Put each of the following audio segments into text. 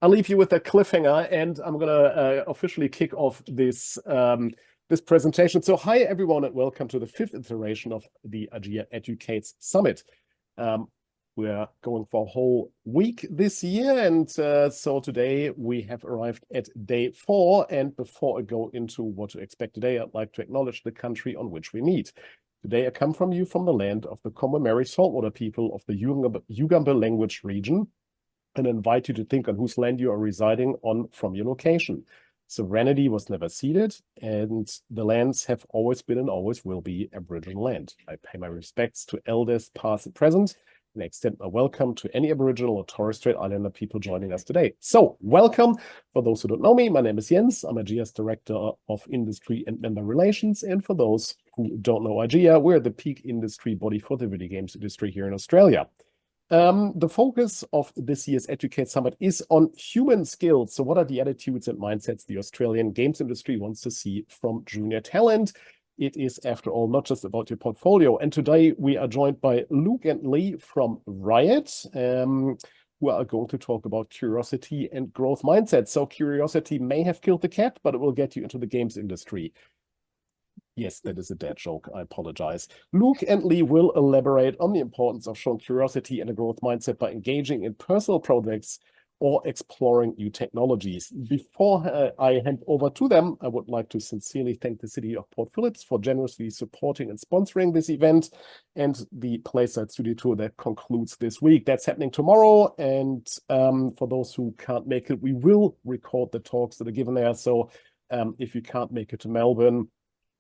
I'll leave you with a cliffhanger, and I'm gonna officially kick off this presentation. So, hi everyone, and welcome to the fifth iteration of the AGIA Educates Summit. We're going for a whole week this year, and so today we have arrived at day 4. And before I go into what to expect today, I'd like to acknowledge the country on which we meet. Today I come from the land of the Komomeri saltwater people of the Yugambeh language region, and invite you to think on whose land you are residing on from your location. Sovereignty was never ceded, and the lands have always been and always will be Aboriginal land. I pay my respects to elders past and present, and extend my welcome to any Aboriginal or Torres Strait Islander people joining us today. So, welcome. For those who don't know me, my name is Jens. I'm AGIA's Director of Industry and Member Relations, and for those who don't know AGIA, we're the peak industry body for the video games industry here in Australia. The focus of this year's Educate Summit is on human skills. So what are the attitudes and mindsets the Australian games industry wants to see from junior talent? It is, after all, not just about your portfolio. And today we are joined by Luke and Leigh from Riot, who are going to talk about curiosity and growth mindset. So curiosity may have killed the cat, but it will get you into the games industry. Yes, that is a dad joke. I apologize. Luke and Leigh will elaborate on the importance of showing curiosity and a growth mindset by engaging in personal projects or exploring new technologies. Before I hand over to them, I would like to sincerely thank the City of Port Phillip for generously supporting and sponsoring this event, and the PlaySide Studio Tour that concludes this week. That's happening tomorrow, and for those who can't make it, we will record the talks that are given there. So if you can't make it to Melbourne,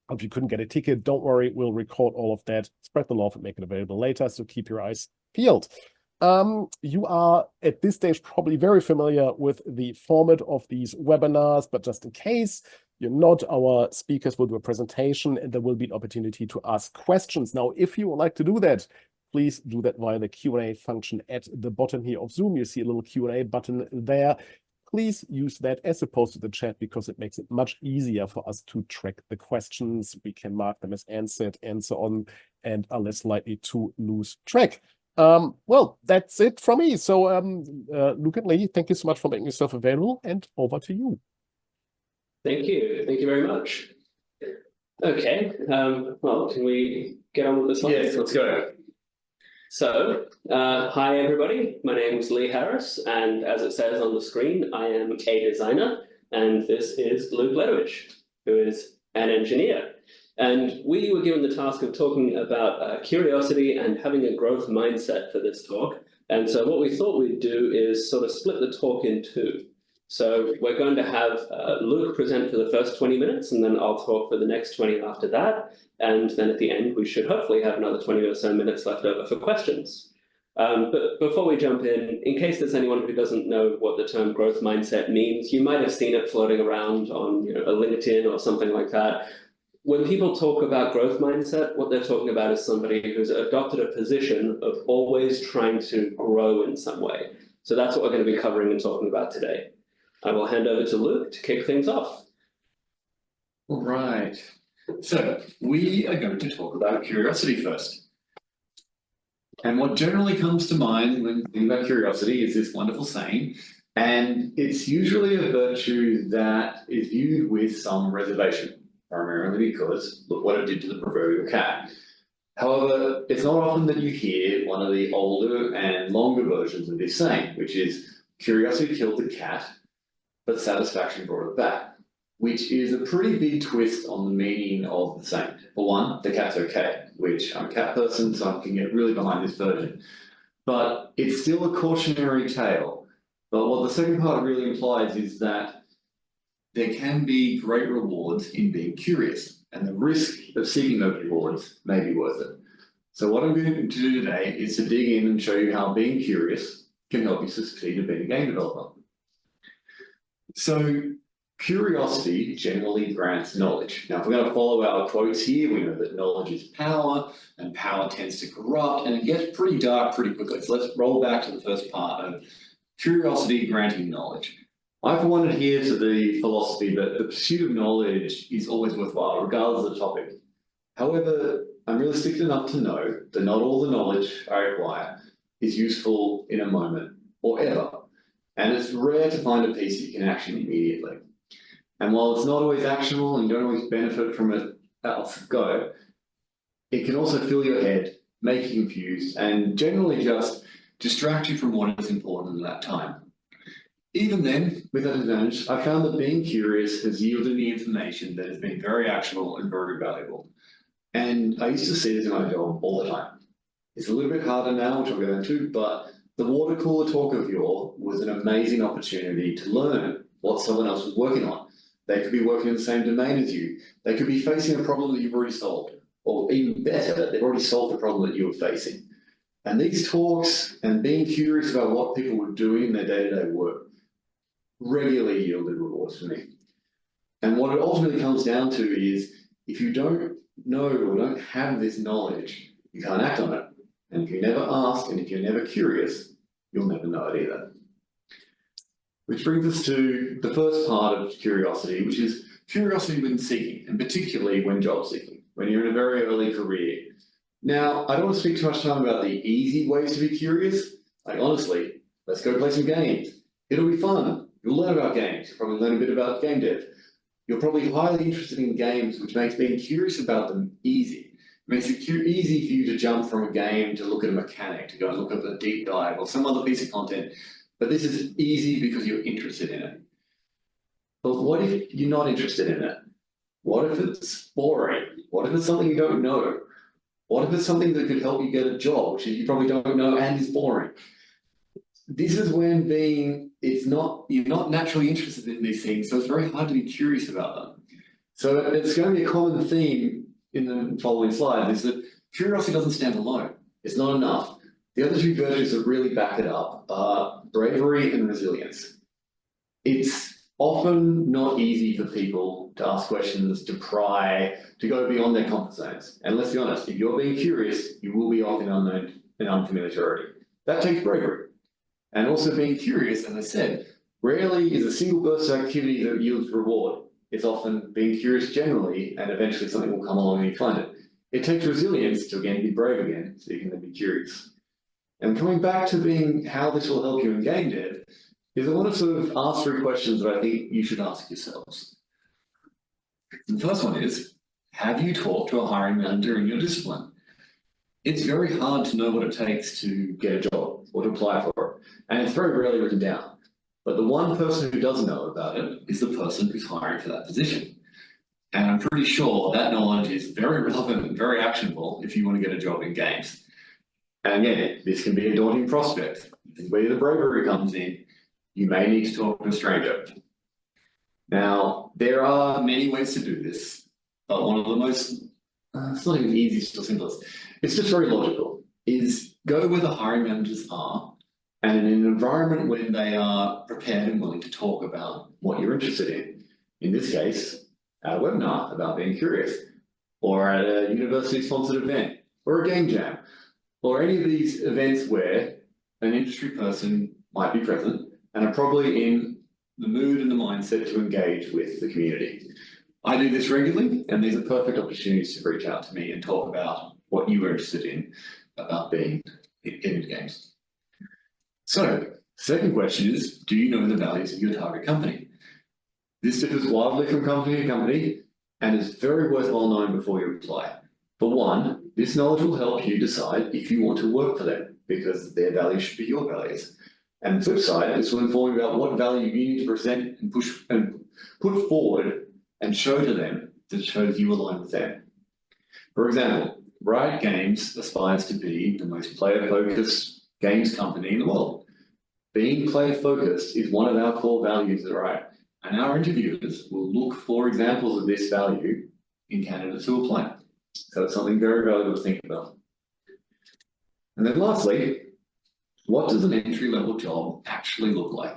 if you couldn't get a ticket, don't worry, we'll record all of that, spread the love, and make it available later, so keep your eyes peeled. You are, at this stage, probably very familiar with the format of these webinars, but just in case you're not, our speakers will do a presentation, and there will be an opportunity to ask questions. Now, if you would like to do that, please do that via the Q&A function at the bottom here of Zoom. You see a little Q&A button there. Please use that as opposed to the chat, because it makes it much easier for us to track the questions. We can mark them as answered and so on, and are less likely to lose track. Well, that's it from me. So, Luke and Leigh, thank you so much for making yourself available, and over to you. Thank you. Thank you very much. Okay. Well, can we get on with this one? Yes, let's go. So, hi everybody, my name is Leigh Harris, and as it says on the screen, I am a designer, and this is Luke Ledwich, who is an engineer. And we were given the task of talking about curiosity and having a growth mindset for this talk. And so what we thought we'd do is sort of split the talk in two. So we're going to have Luke present for the first 20 minutes, and then I'll talk for the next 20 after that. And then at the end, we should hopefully have another 20 or so minutes left over for questions. But before we jump in case there's anyone who doesn't know what the term growth mindset means, you might have seen it floating around on a LinkedIn or something like that. When people talk about growth mindset, what they're talking about is somebody who's adopted a position of always trying to grow in some way. So that's what we're going to be covering and talking about today. I will hand over to Luke to kick things off. All right. So we are going to talk about curiosity first. And what generally comes to mind when thinking about curiosity is this wonderful saying, and it's usually a virtue that is viewed with some reservation, primarily because look what it did to the proverbial cat. However, it's not often that you hear one of the older and longer versions of this saying, which is curiosity killed the cat, but satisfaction brought it back, which is a pretty big twist on the meaning of the saying. For one, the cat's okay, which I'm a cat person, so I can get really behind this version. But it's still a cautionary tale. But what the second part really implies is that there can be great rewards in being curious, and the risk of seeking those rewards may be worth it. So what I'm going to do today is to dig in and show you how being curious can help you succeed at being a game developer. So curiosity generally grants knowledge. Now, if we're going to follow our quotes here, we know that knowledge is power, and power tends to corrupt, and it gets pretty dark pretty quickly. So let's roll back to the first part of curiosity granting knowledge. I, for one, adhere to the philosophy that the pursuit of knowledge is always worthwhile, regardless of the topic. However, I'm realistic enough to know that not all the knowledge I acquire is useful in a moment or ever. And it's rare to find a piece you can action immediately. And while it's not always actionable and you don't always benefit from it off the go, it can also fill your head, make you confused, and generally just distract you from what is important at that time. Even then, with that advantage, I found that being curious has yielded me information that has been very actionable and very valuable. And I used to see this in my job all the time. It's a little bit harder now, which I'll go into, but the water cooler talk of yore was an amazing opportunity to learn what someone else was working on. They could be working in the same domain as you. They could be facing a problem that you've already solved. Or even better, they've already solved the problem that you were facing. And these talks and being curious about what people were doing in their day-to-day work regularly yielded rewards for me. And what it ultimately comes down to is, if you don't know or don't have this knowledge, you can't act on it. And if you never ask, and if you're never curious, you'll never know it either. Which brings us to the first part of curiosity, which is curiosity when seeking, and particularly when job seeking, when you're in a very early career. Now, I don't want to speak too much time about the easy ways to be curious. Like, honestly, let's go play some games. It'll be fun. You'll learn about games. You'll probably learn a bit about game dev. You're probably highly interested in games, which makes being curious about them easy. It makes it easy for you to jump from a game to look at a mechanic, to go and look at a deep dive or some other piece of content. But this is easy because you're interested in it. But what if you're not interested in it? What if it's boring? What if it's something you don't know? What if it's something that could help you get a job, which you probably don't know and is boring? This is when you're not naturally interested in these things, so it's very hard to be curious about them. So it's going to be a common theme in the following slides, is that curiosity doesn't stand alone. It's not enough. The other two virtues that really back it up are bravery and resilience. It's often not easy for people to ask questions, to pry, to go beyond their comfort zones. And let's be honest, if you're being curious, you will be off in unknown and unfamiliar territory. That takes bravery. And also being curious, as I said, rarely is a single burst of activity that yields reward. It's often being curious generally, and eventually something will come along and you find it. It takes resilience to, again, be brave again, so you can then be curious. And coming back to being how this will help you in game dev, is I want to sort of ask 3 questions that I think you should ask yourselves. The first one is, have you talked to a hiring manager in your discipline? It's very hard to know what it takes to get a job or to apply for it, and it's very rarely written down. But the one person who does know about it is the person who's hiring for that position. And I'm pretty sure that knowledge is very relevant and very actionable if you want to get a job in games. And again, this can be a daunting prospect. This is where the bravery comes in. You may need to talk to a stranger. Now, there are many ways to do this, but one of the most, it's not even easiest or simplest, it's just very logical, is go where the hiring managers are, and in an environment when they are prepared and willing to talk about what you're interested in. In this case, at a webinar about being curious, or at a university-sponsored event, or a game jam, or any of these events where an industry person might be present and are probably in the mood and the mindset to engage with the community. I do this regularly, and these are perfect opportunities to reach out to me and talk about what you are interested in about being in games. So, second question is, do you know the values of your target company? This differs wildly from company to company and is very worthwhile knowing before you apply. For one, this knowledge will help you decide if you want to work for them, because their values should be your values. And the flip side, this will inform you about what value you need to present and push and put forward and show to them that shows you align with them. For example, Riot Games aspires to be the most player-focused games company in the world. Being player-focused is one of our core values at Riot, and our interviewers will look for examples of this value in candidates who apply. So it's something very valuable to think about. And then lastly, what does an entry-level job actually look like?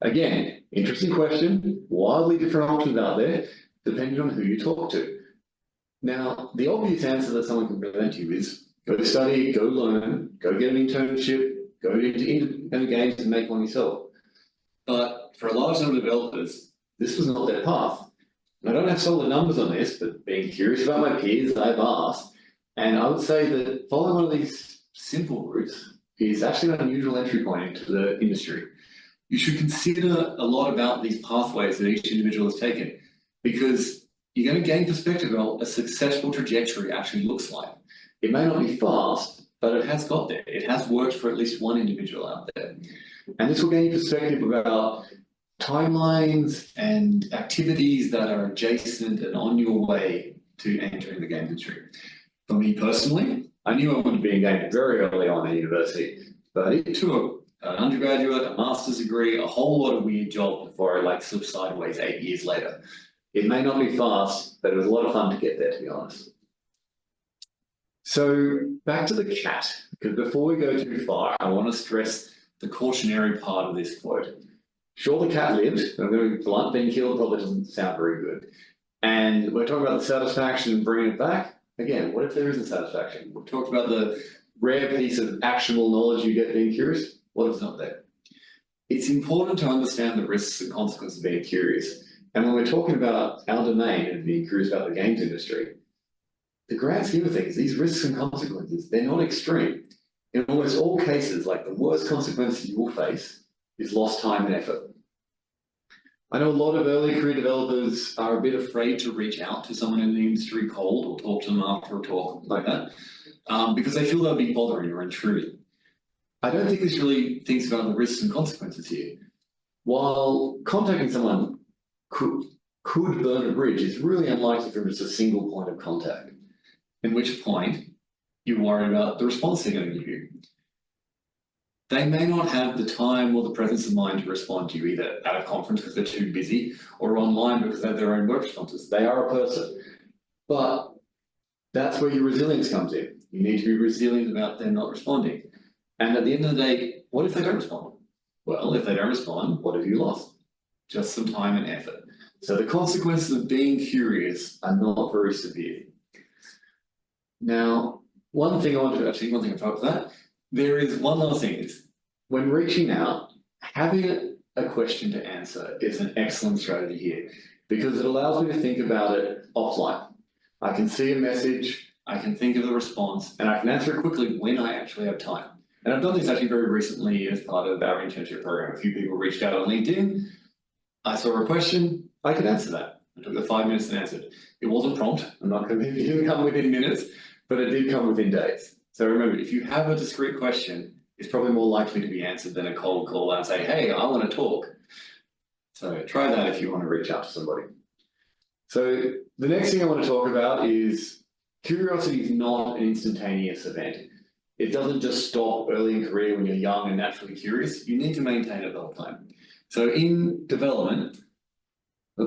Again, interesting question, wildly different options out there, depending on who you talk to. Now, the obvious answer that someone can present to you is go study, go learn, go get an internship, go into independent games and make one yourself. But for a large number of developers, this was not their path. And I don't have solid numbers on this, but being curious about my peers, I've asked, and I would say that following one of these simple routes is actually an unusual entry point into the industry. you should consider a lot about these pathways that each individual has taken, because you're going to gain perspective on what a successful trajectory actually looks like. It may not be fast, but it has got there. It has worked for at least one individual out there. And this will gain you perspective about timelines and activities that are adjacent and on your way to entering the game industry. For me personally, I knew I wanted to be in gaming very early on at university, but it took an undergraduate, a master's degree, a whole lot of weird jobs before I slipped sideways 8 years later. It may not be fast, but it was a lot of fun to get there, to be honest. So back to the cat, because before we go too far, I want to stress the cautionary part of this quote. Sure, the cat lived. I'm going to be blunt, being killed probably doesn't sound very good. And we're talking about the satisfaction and bringing it back. Again, what if there isn't satisfaction? We've talked about the rare piece of actionable knowledge you get being curious. What if it's not there? It's important to understand the risks and consequences of being curious. And when we're talking about our domain and being curious about the games industry, the grand scheme of things, these risks and consequences, they're not extreme. In almost all cases, like the worst consequences you will face is lost time and effort. I know a lot of early career developers are a bit afraid to reach out to someone in the industry cold or talk to them after a talk like that, because they feel they'll be bothering or intruding. I don't think this really thinks about the risks and consequences here. While contacting someone could burn a bridge, it's really unlikely from just a single point of contact, at which point you worry about the response they're going to give you. They may not have the time or the presence of mind to respond to you either at a conference because they're too busy or online because they have their own work responses. They are a person. But that's where your resilience comes in. You need to be resilient about them not responding. And at the end of the day, what if they don't respond? Well, if they don't respond, what have you lost? Just some time and effort. So the consequences of being curious are not very severe. Now, one thing I forgot that. There is one last thing is, when reaching out, having a question to answer is an excellent strategy here, because it allows me to think about it offline. I can see a message, I can think of the response, and I can answer it quickly when I actually have time. And I've done this actually very recently as part of our internship program. A few people reached out on LinkedIn, I saw a question, I could answer that. I took the 5 minutes and answered. It wasn't prompt, I'm not going to, it didn't come within minutes, but it did come within days. So remember, if you have a discrete question, it's probably more likely to be answered than a cold call and say, hey, I want to talk. So try that if you want to reach out to somebody. So the next thing I want to talk about is curiosity is not an instantaneous event. It doesn't just stop early in career when you're young and naturally curious. You need to maintain it the whole time. So in development, you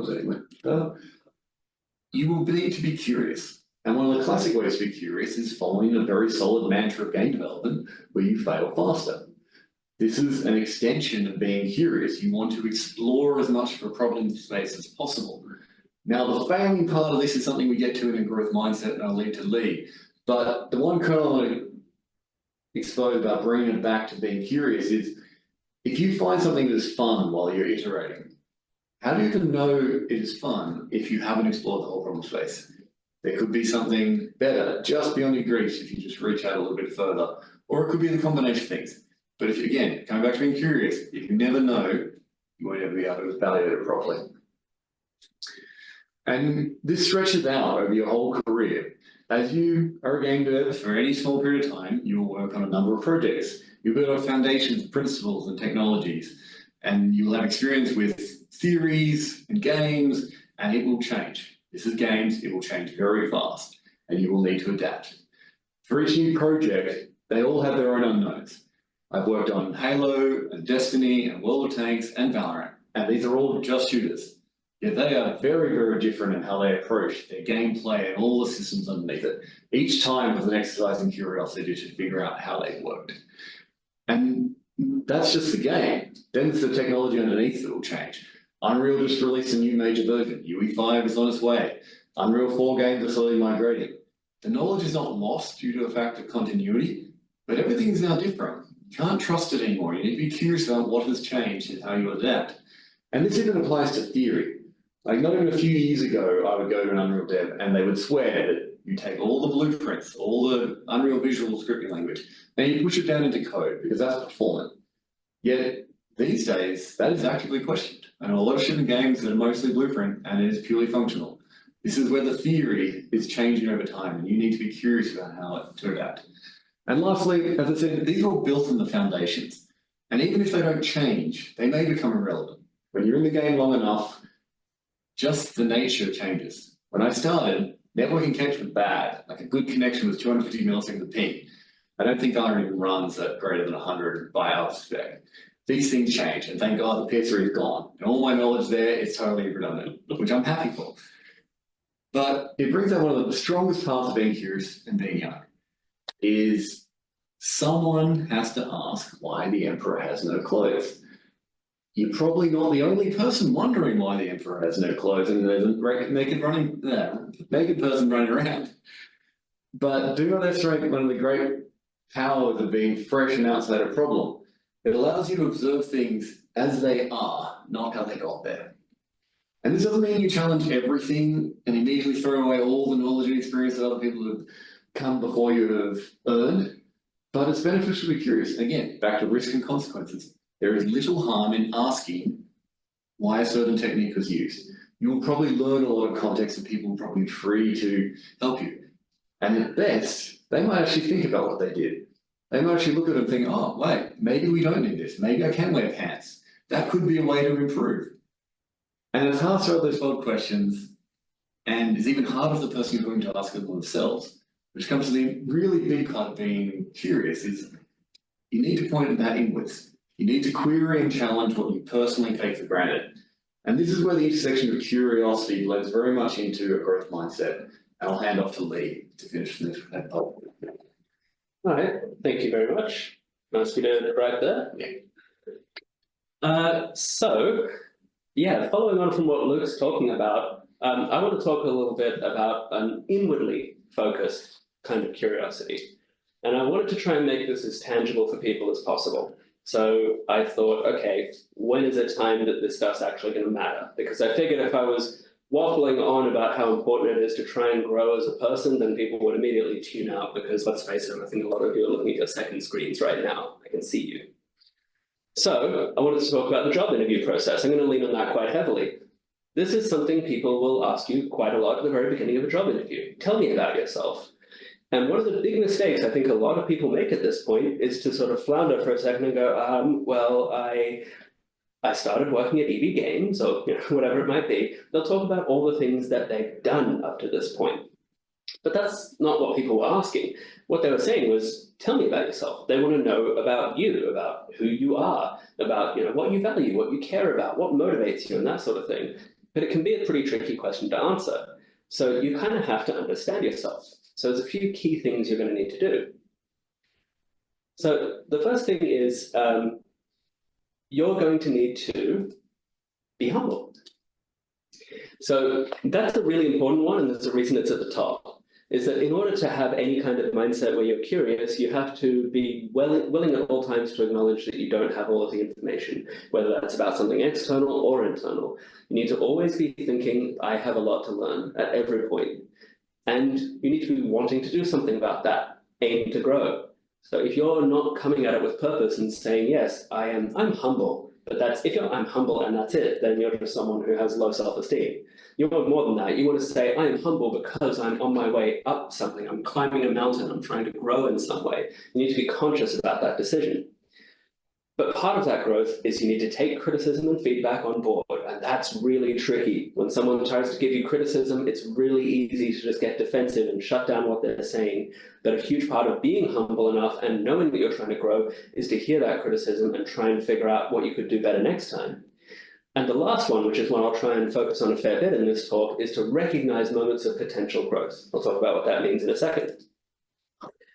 will need to be curious. And one of the classic ways to be curious is following a very solid mantra of game development where you fail faster. This is an extension of being curious. You want to explore as much of a problem space as possible. Now, the failing part of this is something we get to in a growth mindset, and I'll lead to Lee. But the one kernel I want to expose about bringing it back to being curious is, if you find something that's fun while you're iterating, how do you even know it is fun if you haven't explored the whole problem space? There could be something better just beyond your reach if you just reach out a little bit further, or it could be the combination of things. But if, again, coming back to being curious, if you never know, you won't ever be able to evaluate it properly. And this stretches out over your whole career. As you are a game dev for any small period of time, you will work on a number of projects. You'll build up foundations, principles, and technologies, and you will have experience with theories and games, and it will change. This is games, it will change very fast, and you will need to adapt. For each new project, they all have their own unknowns. I've worked on Halo, and Destiny, and World of Tanks, and Valorant, and these are all just shooters. Yet they are very, very different in how they approach their gameplay and all the systems underneath it. Each time was an exercise in curiosity to figure out how they worked. And that's just the game. Then it's the technology underneath that will change. Unreal just released a new major version. UE5 is on its way. Unreal 4 games are slowly migrating. The knowledge is not lost due to a fact of continuity, but everything is now different. You can't trust it anymore. You need to be curious about what has changed and how you adapt. And this even applies to theory. Like, not even a few years ago, I would go to an Unreal dev and they would swear that you take all the blueprints, all the Unreal visual scripting language, and you push it down into code because that's performant. Yet these days, that is actively questioned. And a lot of shit in games that are mostly blueprint and it is purely functional. This is where the theory is changing over time, and you need to be curious about how to adapt. And lastly, as I said, these are all built on the foundations. And even if they don't change, they may become irrelevant. When you're in the game long enough, just the nature changes. When I started, networking connection was bad. Like a good connection was 250 milliseconds of ping. I don't think Iron even runs at greater than 100 by our spec. These things change, and thank God the PS3 is gone. And all my knowledge there is totally redundant, which I'm happy for. But it brings out one of the strongest parts of being curious and being young, is someone has to ask why the Emperor has no clothes. You're probably not the only person wondering why the Emperor has no clothes and there's a naked person running around. But do not underestimate one of the great powers of being fresh and outside a problem. It allows you to observe things as they are, not how they got there. And this doesn't mean you challenge everything and immediately throw away all the knowledge and experience that other people have come before you have earned, but it's beneficial to be curious. Again, back to risk and consequences. There is little harm in asking why a certain technique was used. You'll probably learn a lot of context and people will probably be free to help you. And at best, they might actually think about what they did. They might actually look at it and think, oh, wait, maybe we don't need this. Maybe I can wear pants. That could be a way to improve. And it's hard to ask those bold questions, and it's even harder for the person you're going to ask them themselves, which comes to the really big part of being curious is you need to point that inwards. You need to query and challenge what you personally take for granted. And this is where the intersection of curiosity blends very much into a growth mindset. And I'll hand off to Lee to finish this. All right, thank you very much. Nice to be right there. Following on from what Luke's talking about, I want to talk a little bit about an inwardly focused kind of curiosity. And I wanted to try and make this as tangible for people as possible. So I thought, okay, when is it time that this stuff's actually going to matter? Because I figured if I was waffling on about how important it is to try and grow as a person, then people would immediately tune out because, let's face it, I think a lot of you are looking at your second screens right now. I can see you. So I wanted to talk about the job interview process. I'm going to lean on that quite heavily. This is something people will ask you quite a lot at the very beginning of a job interview. Tell me about yourself. And one of the big mistakes I think a lot of people make at this point is to sort of flounder for a second and go, well, I started working at EB Games, or whatever it might be. They'll talk about all the things that they've done up to this point. But that's not what people were asking. What they were saying was, tell me about yourself. They want to know about you, about who you are, about what you value, what you care about, what motivates you, and that sort of thing. But it can be a pretty tricky question to answer. So you kind of have to understand yourself. So there's a few key things you're going to need to do. So the first thing is you're going to need to be humble. So that's a really important one, and there's a reason it's at the top, is that in order to have any kind of mindset where you're curious, you have to be willing at all times to acknowledge that you don't have all of the information, whether that's about something external or internal. You need to always be thinking, I have a lot to learn at every point. And you need to be wanting to do something about that, aim to grow. So if you're not coming at it with purpose and saying, yes, I'm humble, but I'm humble and that's it, then you're just someone who has low self-esteem. You want more than that. You want to say, I am humble because I'm on my way up something. I'm climbing a mountain. I'm trying to grow in some way. You need to be conscious about that decision. But part of that growth is you need to take criticism and feedback on board. And that's really tricky. When someone tries to give you criticism, it's really easy to just get defensive and shut down what they're saying. But a huge part of being humble enough and knowing that you're trying to grow is to hear that criticism and try and figure out what you could do better next time. And the last one, which is one I'll try and focus on a fair bit in this talk, is to recognize moments of potential growth. I'll talk about what that means in a second.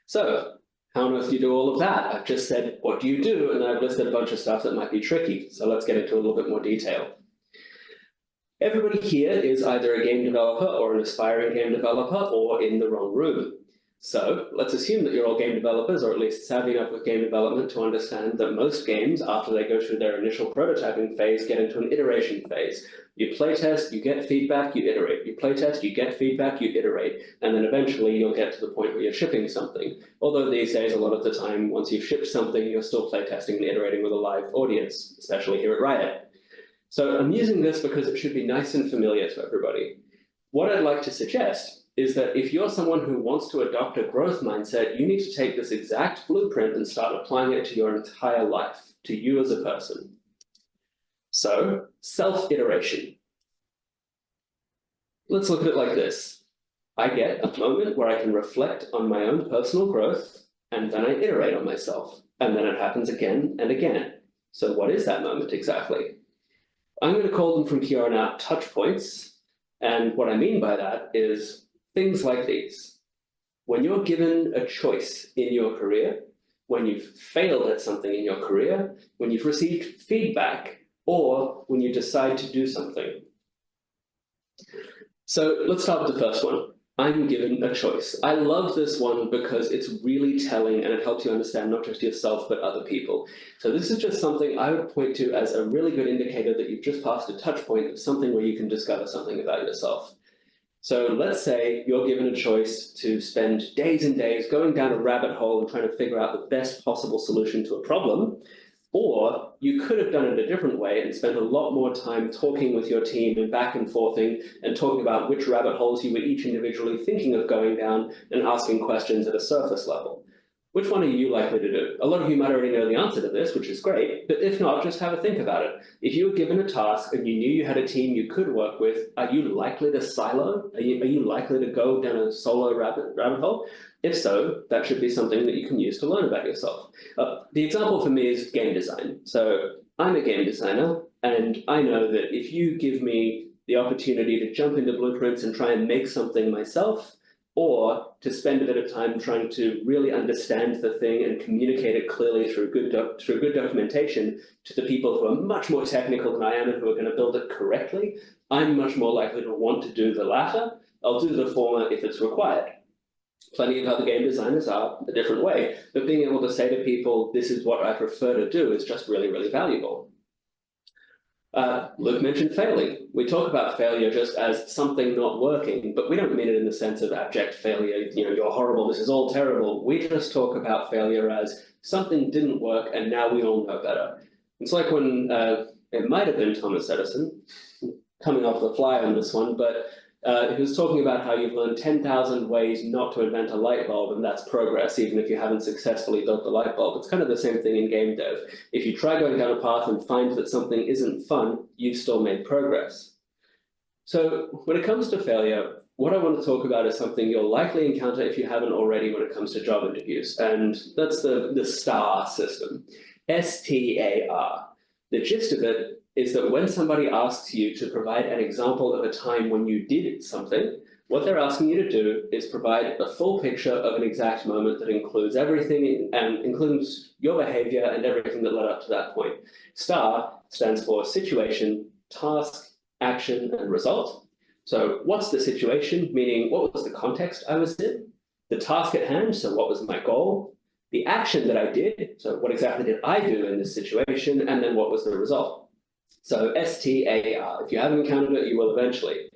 So, how on earth do you do all of that? I've just said, what do you do? And I've listed a bunch of stuff that might be tricky. So let's get into a little bit more detail. Everybody here is either a game developer or an aspiring game developer or in the wrong room. So let's assume that you're all game developers, or at least savvy enough with game development to understand that most games, after they go through their initial prototyping phase, get into an iteration phase. You playtest, you get feedback, you iterate. You playtest, you get feedback, you iterate. And then eventually you'll get to the point where you're shipping something. Although these days, a lot of the time, once you've shipped something, you're still playtesting and iterating with a live audience, especially here at Riot. So I'm using this because it should be nice and familiar to everybody. What I'd like to suggest is that if you're someone who wants to adopt a growth mindset, you need to take this exact blueprint and start applying it to your entire life, to you as a person. So, self-iteration. Let's look at it like this. I get a moment where I can reflect on my own personal growth, and then I iterate on myself. And then it happens again and again. So what is that moment exactly? I'm going to call them from here on out touch points. And what I mean by that is things like these. When you're given a choice in your career, when you've failed at something in your career, when you've received feedback, or when you decide to do something. So let's start with the first one. I'm given a choice. I love this one because it's really telling and it helps you understand not just yourself, but other people. So this is just something I would point to as a really good indicator that you've just passed a touch point of something where you can discover something about yourself. So let's say you're given a choice to spend days and days going down a rabbit hole and trying to figure out the best possible solution to a problem. Or you could have done it a different way and spent a lot more time talking with your team and back and forthing and talking about which rabbit holes you were each individually thinking of going down and asking questions at a surface level. Which one are you likely to do? A lot of you might already know the answer to this, which is great, but if not, just have a think about it. If you were given a task and you knew you had a team you could work with, are you likely to silo? Are you likely to go down a solo rabbit hole? If so, that should be something that you can use to learn about yourself. The example for me is game design. So I'm a game designer, and I know that if you give me the opportunity to jump into blueprints and try and make something myself, or to spend a bit of time trying to really understand the thing and communicate it clearly through good documentation to the people who are much more technical than I am and who are going to build it correctly, I'm much more likely to want to do the latter. I'll do the former if it's required. Plenty of other game designers are a different way, but being able to say to people, this is what I prefer to do is just really, really valuable. Luke mentioned failing. We talk about failure just as something not working, but we don't mean it in the sense of abject failure, you're horrible, this is all terrible. We just talk about failure as something didn't work and now we all know better. It's like when, it might have been Thomas Edison, coming off the fly on this one, but he was talking about how you've learned 10,000 ways not to invent a light bulb, and that's progress, even if you haven't successfully built the light bulb. It's kind of the same thing in game dev. If you try going down a path and find that something isn't fun, you've still made progress. So when it comes to failure, what I want to talk about is something you'll likely encounter if you haven't already when it comes to job interviews, and that's the STAR system. STAR. The gist of it is that when somebody asks you to provide an example of a time when you did something, what they're asking you to do is provide a full picture of an exact moment that includes everything and includes your behavior and everything that led up to that point. STAR stands for situation, task, action, and result. So what's the situation, meaning what was the context I was in? The task at hand, so what was my goal? The action that I did, so what exactly did I do in this situation? And then what was the result? So STAR, if you haven't encountered it, you will eventually.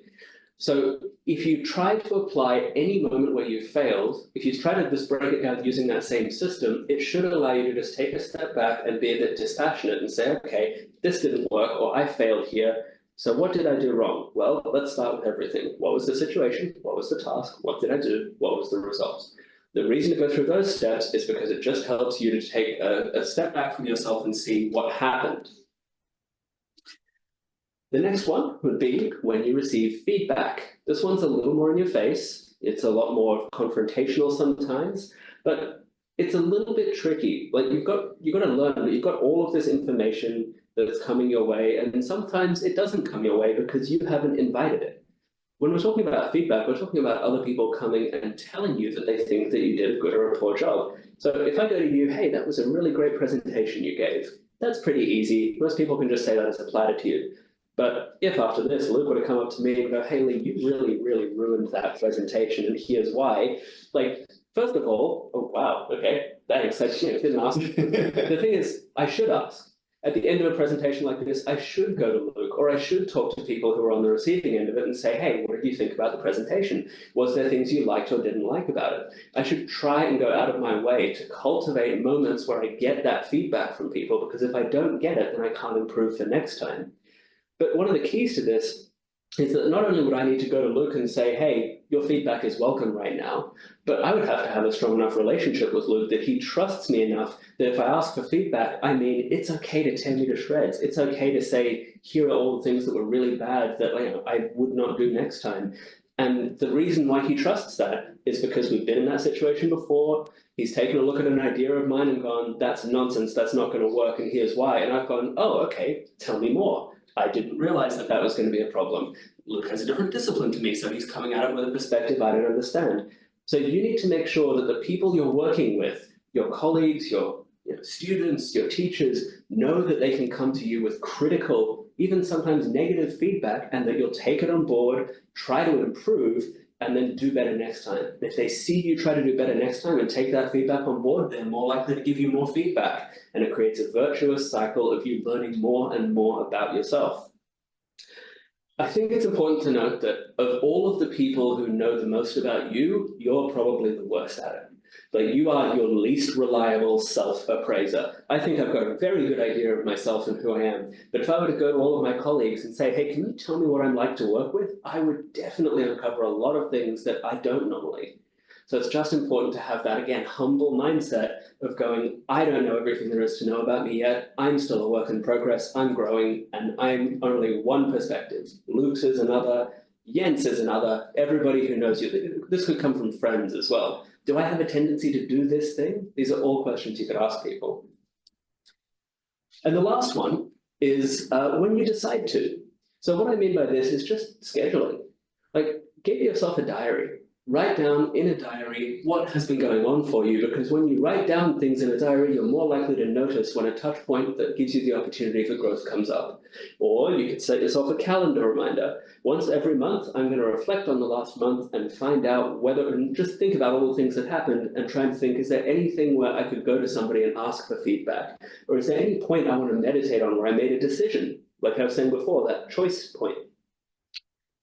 So if you try to apply any moment where you failed, if you try to just break it down using that same system, it should allow you to just take a step back and be a bit dispassionate and say, okay, this didn't work, or I failed here. So what did I do wrong? Well, let's start with everything. What was the situation? What was the task? What did I do? What was the result? The reason to go through those steps is because it just helps you to take a step back from yourself and see what happened. The next one would be when you receive feedback. This one's a little more in your face. It's a lot more confrontational sometimes, but it's a little bit tricky. Like you've got to learn that you've got all of this information that's coming your way, and sometimes it doesn't come your way because you haven't invited it. When we're talking about feedback, we're talking about other people coming and telling you that they think that you did a good or a poor job. So if I go to you, hey, that was a really great presentation you gave, that's pretty easy. Most people can just say that as a platitude. But if after this, Luke would have come up to me and go, hey, Lee, you really, really ruined that presentation, and here's why. Like, First of all, oh wow, okay, thanks. I didn't ask. The thing is, I should ask. At the end of a presentation like this, I should go to Luke, or I should talk to people who are on the receiving end of it and say, hey, what did you think about the presentation? Was there things you liked or didn't like about it? I should try and go out of my way to cultivate moments where I get that feedback from people, because if I don't get it, then I can't improve for next time. But one of the keys to this is that not only would I need to go to Luke and say, hey, your feedback is welcome right now, but I would have to have a strong enough relationship with Luke that he trusts me enough that if I ask for feedback, I mean, it's okay to tear me to shreds. It's okay to say, here are all the things that were really bad that I would not do next time. And the reason why he trusts that is because we've been in that situation before. He's taken a look at an idea of mine and gone, that's nonsense, that's not going to work, and here's why. And I've gone, oh, okay, tell me more. I didn't realize that that was going to be a problem. Luke has a different discipline to me, so he's coming at it with a perspective I don't understand. So you need to make sure that the people you're working with, your colleagues, your students, your teachers, know that they can come to you with critical, even sometimes negative feedback, and that you'll take it on board, try to improve, and then do better next time. And if they see you try to do better next time and take that feedback on board, they're more likely to give you more feedback. And it creates a virtuous cycle of you learning more and more about yourself. I think it's important to note that of all of the people who know the most about you, you're probably the worst at it. Like, you are your least reliable self-appraiser. I think I've got a very good idea of myself and who I am. But if I were to go to all of my colleagues and say, hey, can you tell me what I'm like to work with? I would definitely uncover a lot of things that I don't normally. So it's just important to have that, again, humble mindset of going, I don't know everything there is to know about me yet. I'm still a work in progress. I'm growing, and I'm only one perspective. Luke's is another. Jens is another. Everybody who knows you. This could come from friends as well. Do I have a tendency to do this thing? These are all questions you could ask people. And the last one is when you decide to. So what I mean by this is just scheduling. Like, give yourself a diary. Write down in a diary what has been going on for you, because when you write down things in a diary, you're more likely to notice when a touch point that gives you the opportunity for growth comes up. Or you could set yourself a calendar reminder. Once every month, I'm going to reflect on the last month and find out whether, and just think about all the things that happened and try and think, is there anything where I could go to somebody and ask for feedback? Or is there any point I want to meditate on where I made a decision? Like I was saying before, that choice point.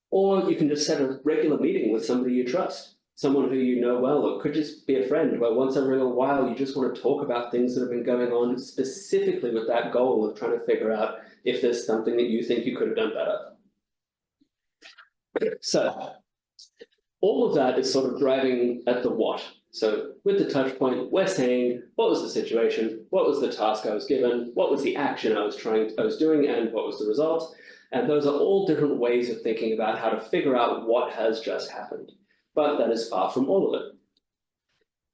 Or you can just set a regular meeting with somebody you trust, someone who you know well, or it could just be a friend where once every little while you just want to talk about things that have been going on specifically with that goal of trying to figure out if there's something that you think you could have done better. So all of that is sort of driving at the what. So with the touch point, we're saying, what was the situation? What was the task I was given? What was the action I was doing, and what was the result? And those are all different ways of thinking about how to figure out what has just happened. But that is far from all of it.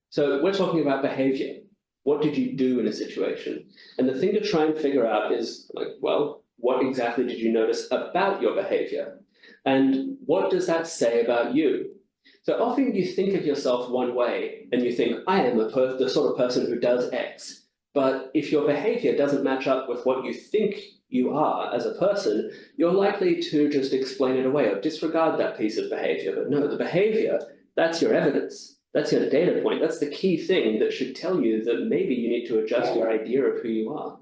So we're talking about behavior. What did you do in a situation? And the thing to try and figure out is, like, well, what exactly did you notice about your behavior? And what does that say about you? So often you think of yourself one way and you think, I am the sort of person who does X. But if your behavior doesn't match up with what you think you are as a person, you're likely to just explain it away or disregard that piece of behavior. But no, the behavior, that's your evidence. That's your data point. That's the key thing that should tell you that maybe you need to adjust your idea of who you are.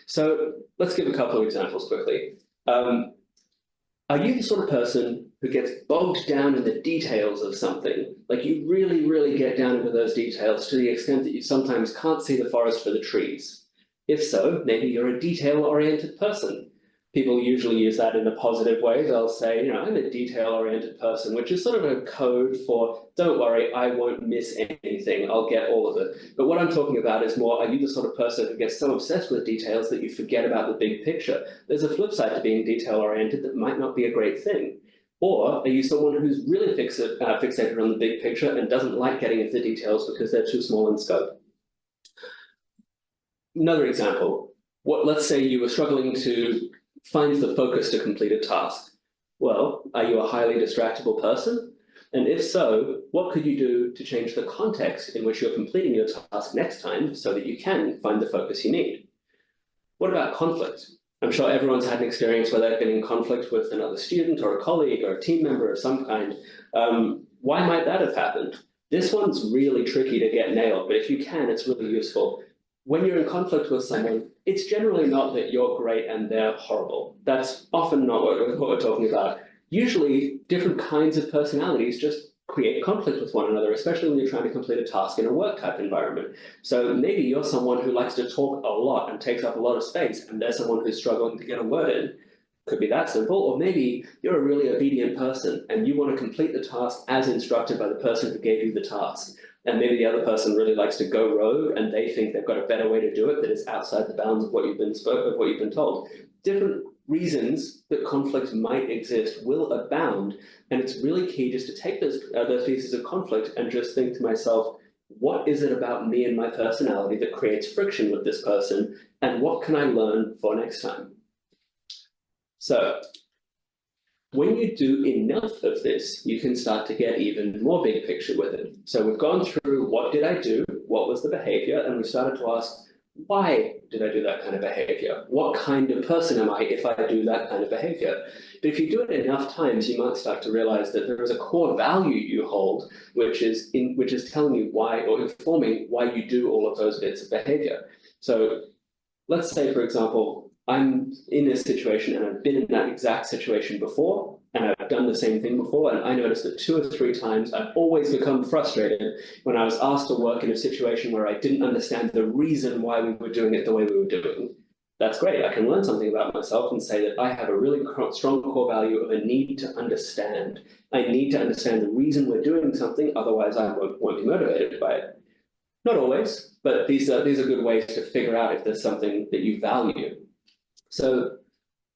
So let's give a couple of examples quickly. Are you the sort of person who gets bogged down in the details of something? Like, you really, really get down into those details to the extent that you sometimes can't see the forest for the trees? If so, maybe you're a detail-oriented person. People usually use that in a positive way. They'll say, I'm a detail-oriented person, which is sort of a code for, don't worry, I won't miss anything, I'll get all of it. But what I'm talking about is more, are you the sort of person who gets so obsessed with details that you forget about the big picture? There's a flip side to being detail-oriented that might not be a great thing. Or are you someone who's really fixated on the big picture and doesn't like getting into the details because they're too small in scope? Another example, let's say you were struggling to find the focus to complete a task. Well, are you a highly distractible person? And if so, what could you do to change the context in which you're completing your task next time so that you can find the focus you need? What about conflict? I'm sure everyone's had an experience where they've been in conflict with another student or a colleague or a team member of some kind. Why might that have happened? This one's really tricky to get nailed, but if you can, it's really useful. When you're in conflict with someone, it's generally not that you're great and they're horrible. That's often not what we're talking about. Usually, different kinds of personalities just create conflict with one another, especially when you're trying to complete a task in a work type environment. So maybe you're someone who likes to talk a lot and takes up a lot of space, and there's someone who's struggling to get a word in. Could be that simple. Or maybe you're a really obedient person and you want to complete the task as instructed by the person who gave you the task. And maybe the other person really likes to go rogue and they think they've got a better way to do it that is outside the bounds of what you've been told. Different reasons that conflict might exist will abound, and it's really key just to take those pieces of conflict and just think to myself, what is it about me and my personality that creates friction with this person, and what can I learn for next time? So when you do enough of this, you can start to get even more big picture with it. So we've gone through what did I do, what was the behavior, and we started to ask, why did I do that kind of behavior? What kind of person am I if I do that kind of behavior? But if you do it enough times, you might start to realize that there is a core value you hold, which is telling you why, or informing why you do all of those bits of behavior. So let's say, for example, I'm in this situation and I've been in that exact situation before, and I've done the same thing before, and I noticed that 2 or 3 times I've always become frustrated when I was asked to work in a situation where I didn't understand the reason why we were doing it the way we were doing. That's great. I can learn something about myself and say that I have a really strong core value of a need to understand. I need to understand the reason we're doing something, otherwise I won't be motivated by it. Not always, but these are good ways to figure out if there's something that you value. So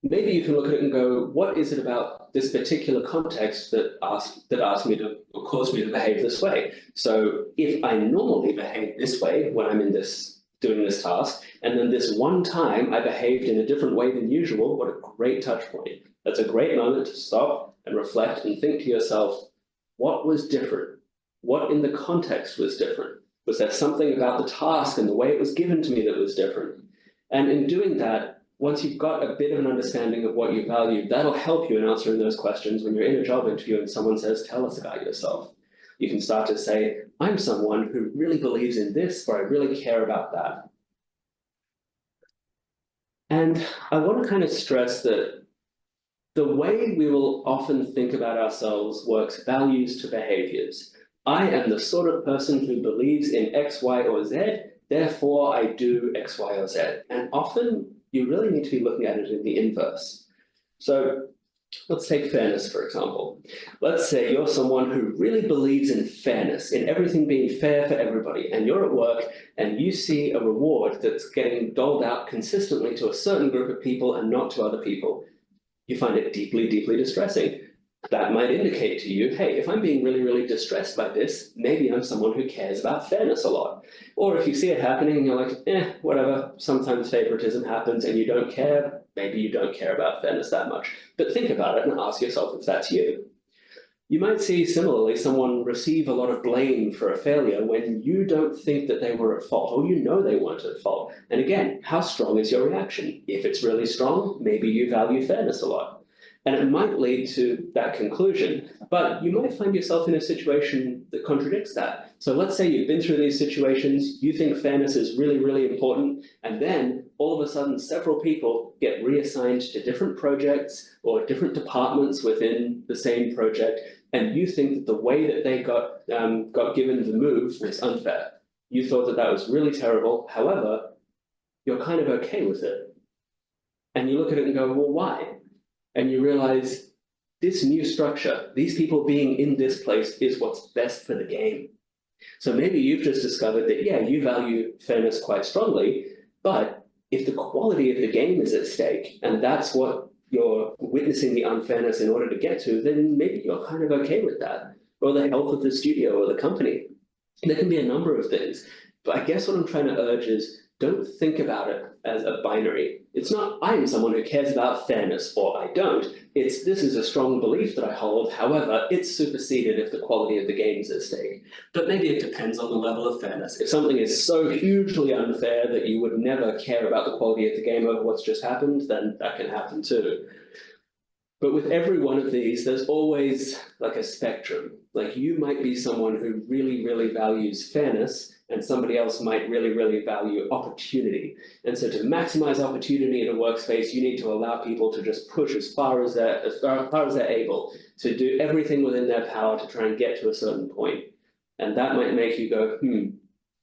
maybe you can look at it and go, what is it about this particular context that asked me to, or caused me to behave this way? So if I normally behave this way when I'm doing this task, and then this one time I behaved in a different way than usual, what a great touch point. That's a great moment to stop and reflect and think to yourself, what was different? What in the context was different? Was there something about the task and the way it was given to me that was different? And in doing that, once you've got a bit of an understanding of what you value, that'll help you in answering those questions when you're in a job interview and someone says, tell us about yourself. You can start to say, I'm someone who really believes in this, or I really care about that. And I want to kind of stress that the way we will often think about ourselves works values to behaviors. I am the sort of person who believes in X, Y, or Z, therefore I do X, Y, or Z. And often you really need to be looking at it in the inverse. So let's take fairness, for example. Let's say you're someone who really believes in fairness, in everything being fair for everybody, and you're at work and you see a reward that's getting doled out consistently to a certain group of people and not to other people. You find it deeply, deeply distressing. That might indicate to you, hey, if I'm being really, really distressed by this, maybe I'm someone who cares about fairness a lot. Or if you see it happening and you're like, whatever, sometimes favoritism happens and you don't care, maybe you don't care about fairness that much. But think about it and ask yourself if that's you. You might see similarly someone receive a lot of blame for a failure when you don't think that they were at fault, or you know they weren't at fault. And again, how strong is your reaction? If it's really strong, maybe you value fairness a lot. And it might lead to that conclusion, but you might find yourself in a situation that contradicts that. So let's say you've been through these situations, you think fairness is really, really important, and then all of a sudden several people get reassigned to different projects or different departments within the same project, and you think that the way that they got given the move was unfair. You thought that that was really terrible. However, you're kind of okay with it. And you look at it and go, well, why? And you realize this new structure, these people being in this place is what's best for the game. So maybe you've just discovered that, yeah, you value fairness quite strongly, but if the quality of the game is at stake, and that's what you're witnessing the unfairness in order to get to, then maybe you're kind of okay with that, or the health of the studio or the company. There can be a number of things, but I guess what I'm trying to urge is don't think about it as a binary. It's not, I'm someone who cares about fairness, or I don't. It's, this is a strong belief that I hold. However, it's superseded if the quality of the game is at stake. But maybe it depends on the level of fairness. If something is so hugely unfair that you would never care about the quality of the game over what's just happened, then that can happen too. But with every one of these, there's always like a spectrum. Like you might be someone who really, really values fairness, and somebody else might really, really value opportunity. And so to maximize opportunity in a workspace, you need to allow people to just push as far as they're able to do everything within their power to try and get to a certain point. And that might make you go,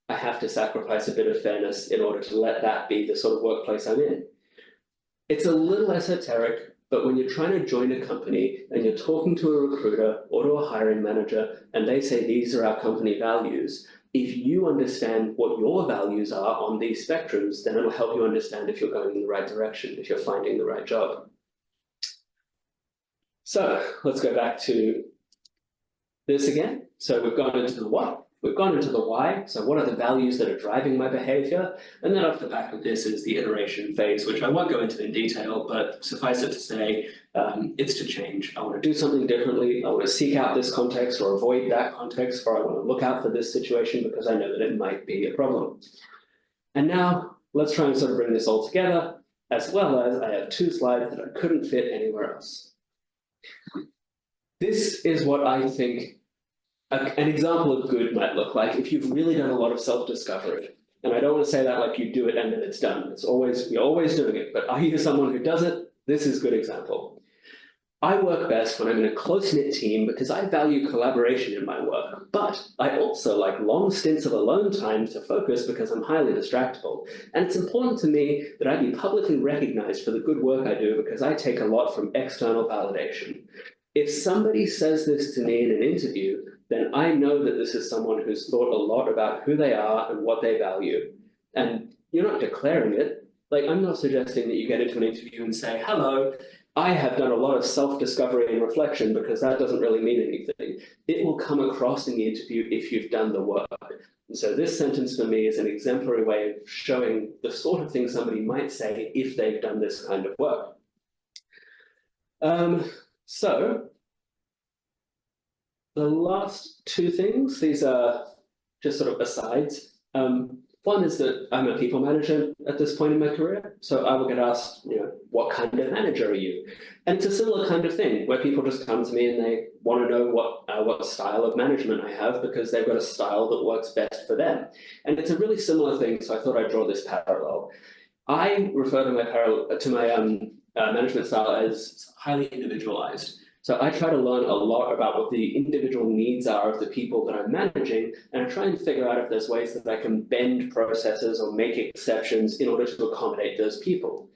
I have to sacrifice a bit of fairness in order to let that be the sort of workplace I'm in. It's a little esoteric, but when you're trying to join a company and you're talking to a recruiter or to a hiring manager, and they say, these are our company values, if you understand what your values are on these spectrums, then it'll help you understand if you're going in the right direction, if you're finding the right job. So let's go back to this again. So we've gone into the what. We've gone into the why, so what are the values that are driving my behavior? And then off the back of this is the iteration phase, which I won't go into in detail, but suffice it to say, it's to change. I want to do something differently. I want to seek out this context or avoid that context, or I want to look out for this situation because I know that it might be a problem. And now let's try and sort of bring this all together, as well as I have 2 slides that I couldn't fit anywhere else. This is what I think an example of good might look like if you've really done a lot of self-discovery. And I don't want to say that like you do it and then it's done. You're always doing it. But are you someone who does it? This is a good example. I work best when I'm in a close-knit team because I value collaboration in my work. But I also like long stints of alone time to focus because I'm highly distractible. And it's important to me that I be publicly recognized for the good work I do because I take a lot from external validation. If somebody says this to me in an interview, then I know that this is someone who's thought a lot about who they are and what they value. And you're not declaring it. Like, I'm not suggesting that you get into an interview and say, hello, I have done a lot of self-discovery and reflection, because that doesn't really mean anything. It will come across in the interview if you've done the work. And so this sentence for me is an exemplary way of showing the sort of thing somebody might say if they've done this kind of work. So the last 2 things, these are just sort of asides. One is that I'm a people manager at this point in my career. So I will get asked, what kind of manager are you? And it's a similar kind of thing where people just come to me and they want to know what style of management I have because they've got a style that works best for them. And it's a really similar thing. So I thought I'd draw this parallel. I refer to my management style as highly individualized. So I try to learn a lot about what the individual needs are of the people that I'm managing, and I try and figure out if there's ways that I can bend processes or make exceptions in order to accommodate those people.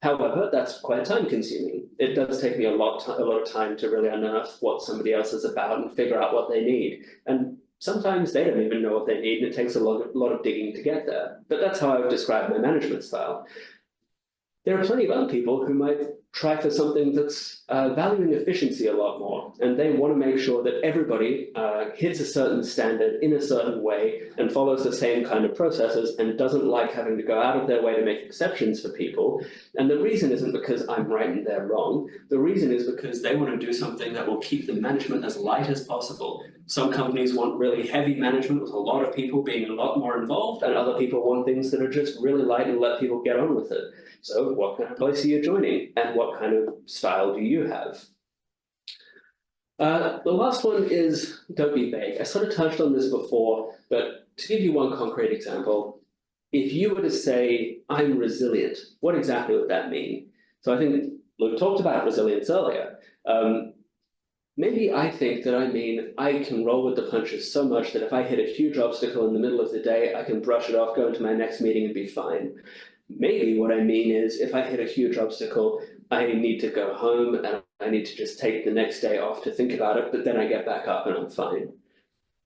However, that's quite time consuming. It does take me a lot of time to really unearth what somebody else is about and figure out what they need. And sometimes they don't even know what they need, and it takes a lot of digging to get there. But that's how I would describe my management style. There are plenty of other people who might try for something that's valuing efficiency a lot more, and they want to make sure that everybody hits a certain standard in a certain way and follows the same kind of processes and doesn't like having to go out of their way to make exceptions for people. And the reason isn't because I'm right and they're wrong. The reason is because they want to do something that will keep the management as light as possible. Some companies want really heavy management with a lot of people being a lot more involved, and other people want things that are just really light and let people get on with it. So what kind of place are you joining, and what kind of style do you have? The last one is don't be vague. I sort of touched on this before, but to give you one concrete example, if you were to say, I'm resilient, what exactly would that mean? So I think Luke talked about resilience earlier. Maybe I think that I mean I can roll with the punches so much that if I hit a huge obstacle in the middle of the day, I can brush it off, go into my next meeting and be fine. Maybe what I mean is if I hit a huge obstacle, I need to go home and I need to just take the next day off to think about it, but then I get back up and I'm fine.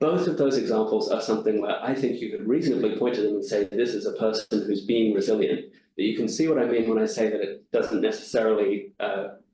Both of those examples are something where I think you could reasonably point to them and say, this is a person who's being resilient. But you can see what I mean when I say that it doesn't necessarily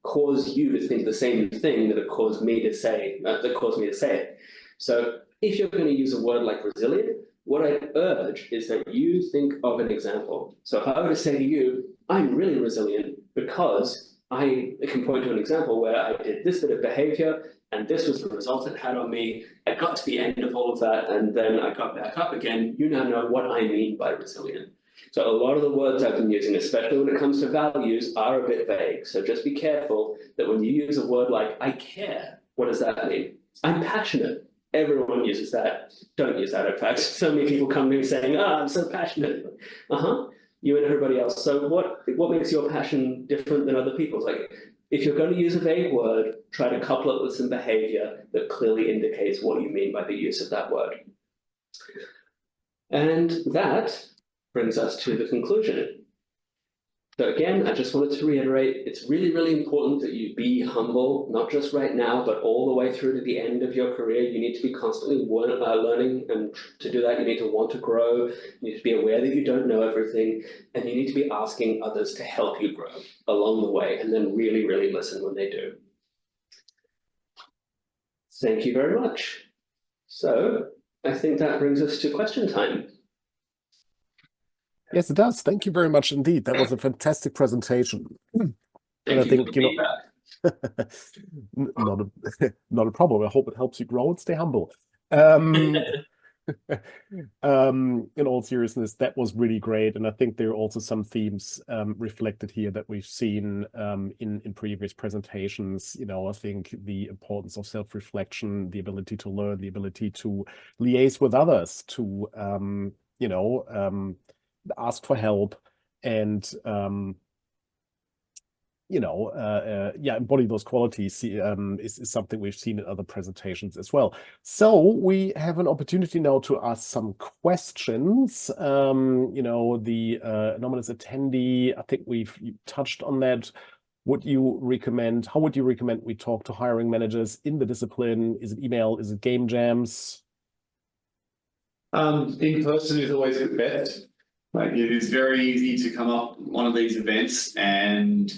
cause you to think the same thing that it caused me to say, it. So if you're going to use a word like resilient, what I urge is that you think of an example. So if I were to say to you, I'm really resilient because I can point to an example where I did this bit of behavior and this was the result it had on me. I got to the end of all of that and then I got back up again. You now know what I mean by resilient. So a lot of the words I've been using, especially when it comes to values, are a bit vague. So just be careful that when you use a word like I care, what does that mean? I'm passionate. Everyone uses that. Don't use that, in fact. So many people come to me saying, I'm so passionate. You and everybody else. So what makes your passion different than other people's? Like, if you're going to use a vague word, try to couple it with some behavior that clearly indicates what you mean by the use of that word. And that brings us to the conclusion. So again, I just wanted to reiterate, it's really, really important that you be humble, not just right now, but all the way through to the end of your career. You need to be constantly learning, and to do that, you need to want to grow. You need to be aware that you don't know everything, and you need to be asking others to help you grow along the way, and then really, really listen when they do. Thank you very much. So I think that brings us to question time. Yes, it does. Thank you very much indeed. That was a fantastic presentation. And Thank I you think, for you know, not a problem. I hope it helps you grow and stay humble. In all seriousness, that was really great. And I think there are also some themes reflected here that we've seen in previous presentations. You know, I think the importance of self-reflection, the ability to learn, the ability to liaise with others, to, you know, ask for help, and you know, yeah, embody those qualities is something we've seen in other presentations as well. So we have an opportunity now to ask some questions. You know, the anonymous attendee, I think we've touched on that. Would you recommend, how would you recommend we talk to hiring managers in the discipline? Is it email? Is it game jams? In person is always the best. Like, it is very easy to come up one of these events and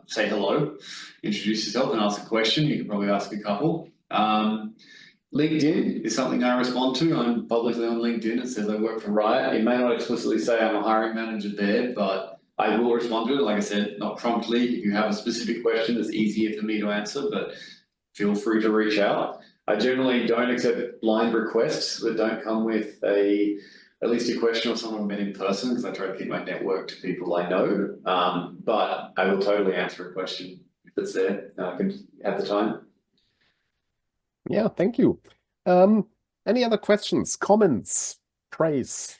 say hello, introduce yourself and ask a question. You can probably ask a couple. LinkedIn is something I respond to. I'm publicly on LinkedIn. It says I work for Riot. It may not explicitly say I'm a hiring manager there, but I will respond to it. Like I said, not promptly. If you have a specific question that's easier for me to answer, but feel free to reach out. I generally don't accept blind requests that don't come with at least a question or someone I've met in person, because I try to keep my network to people I know. But I will totally answer a question if it's there. I can have the time. Yeah, thank you. Any other questions, comments, praise,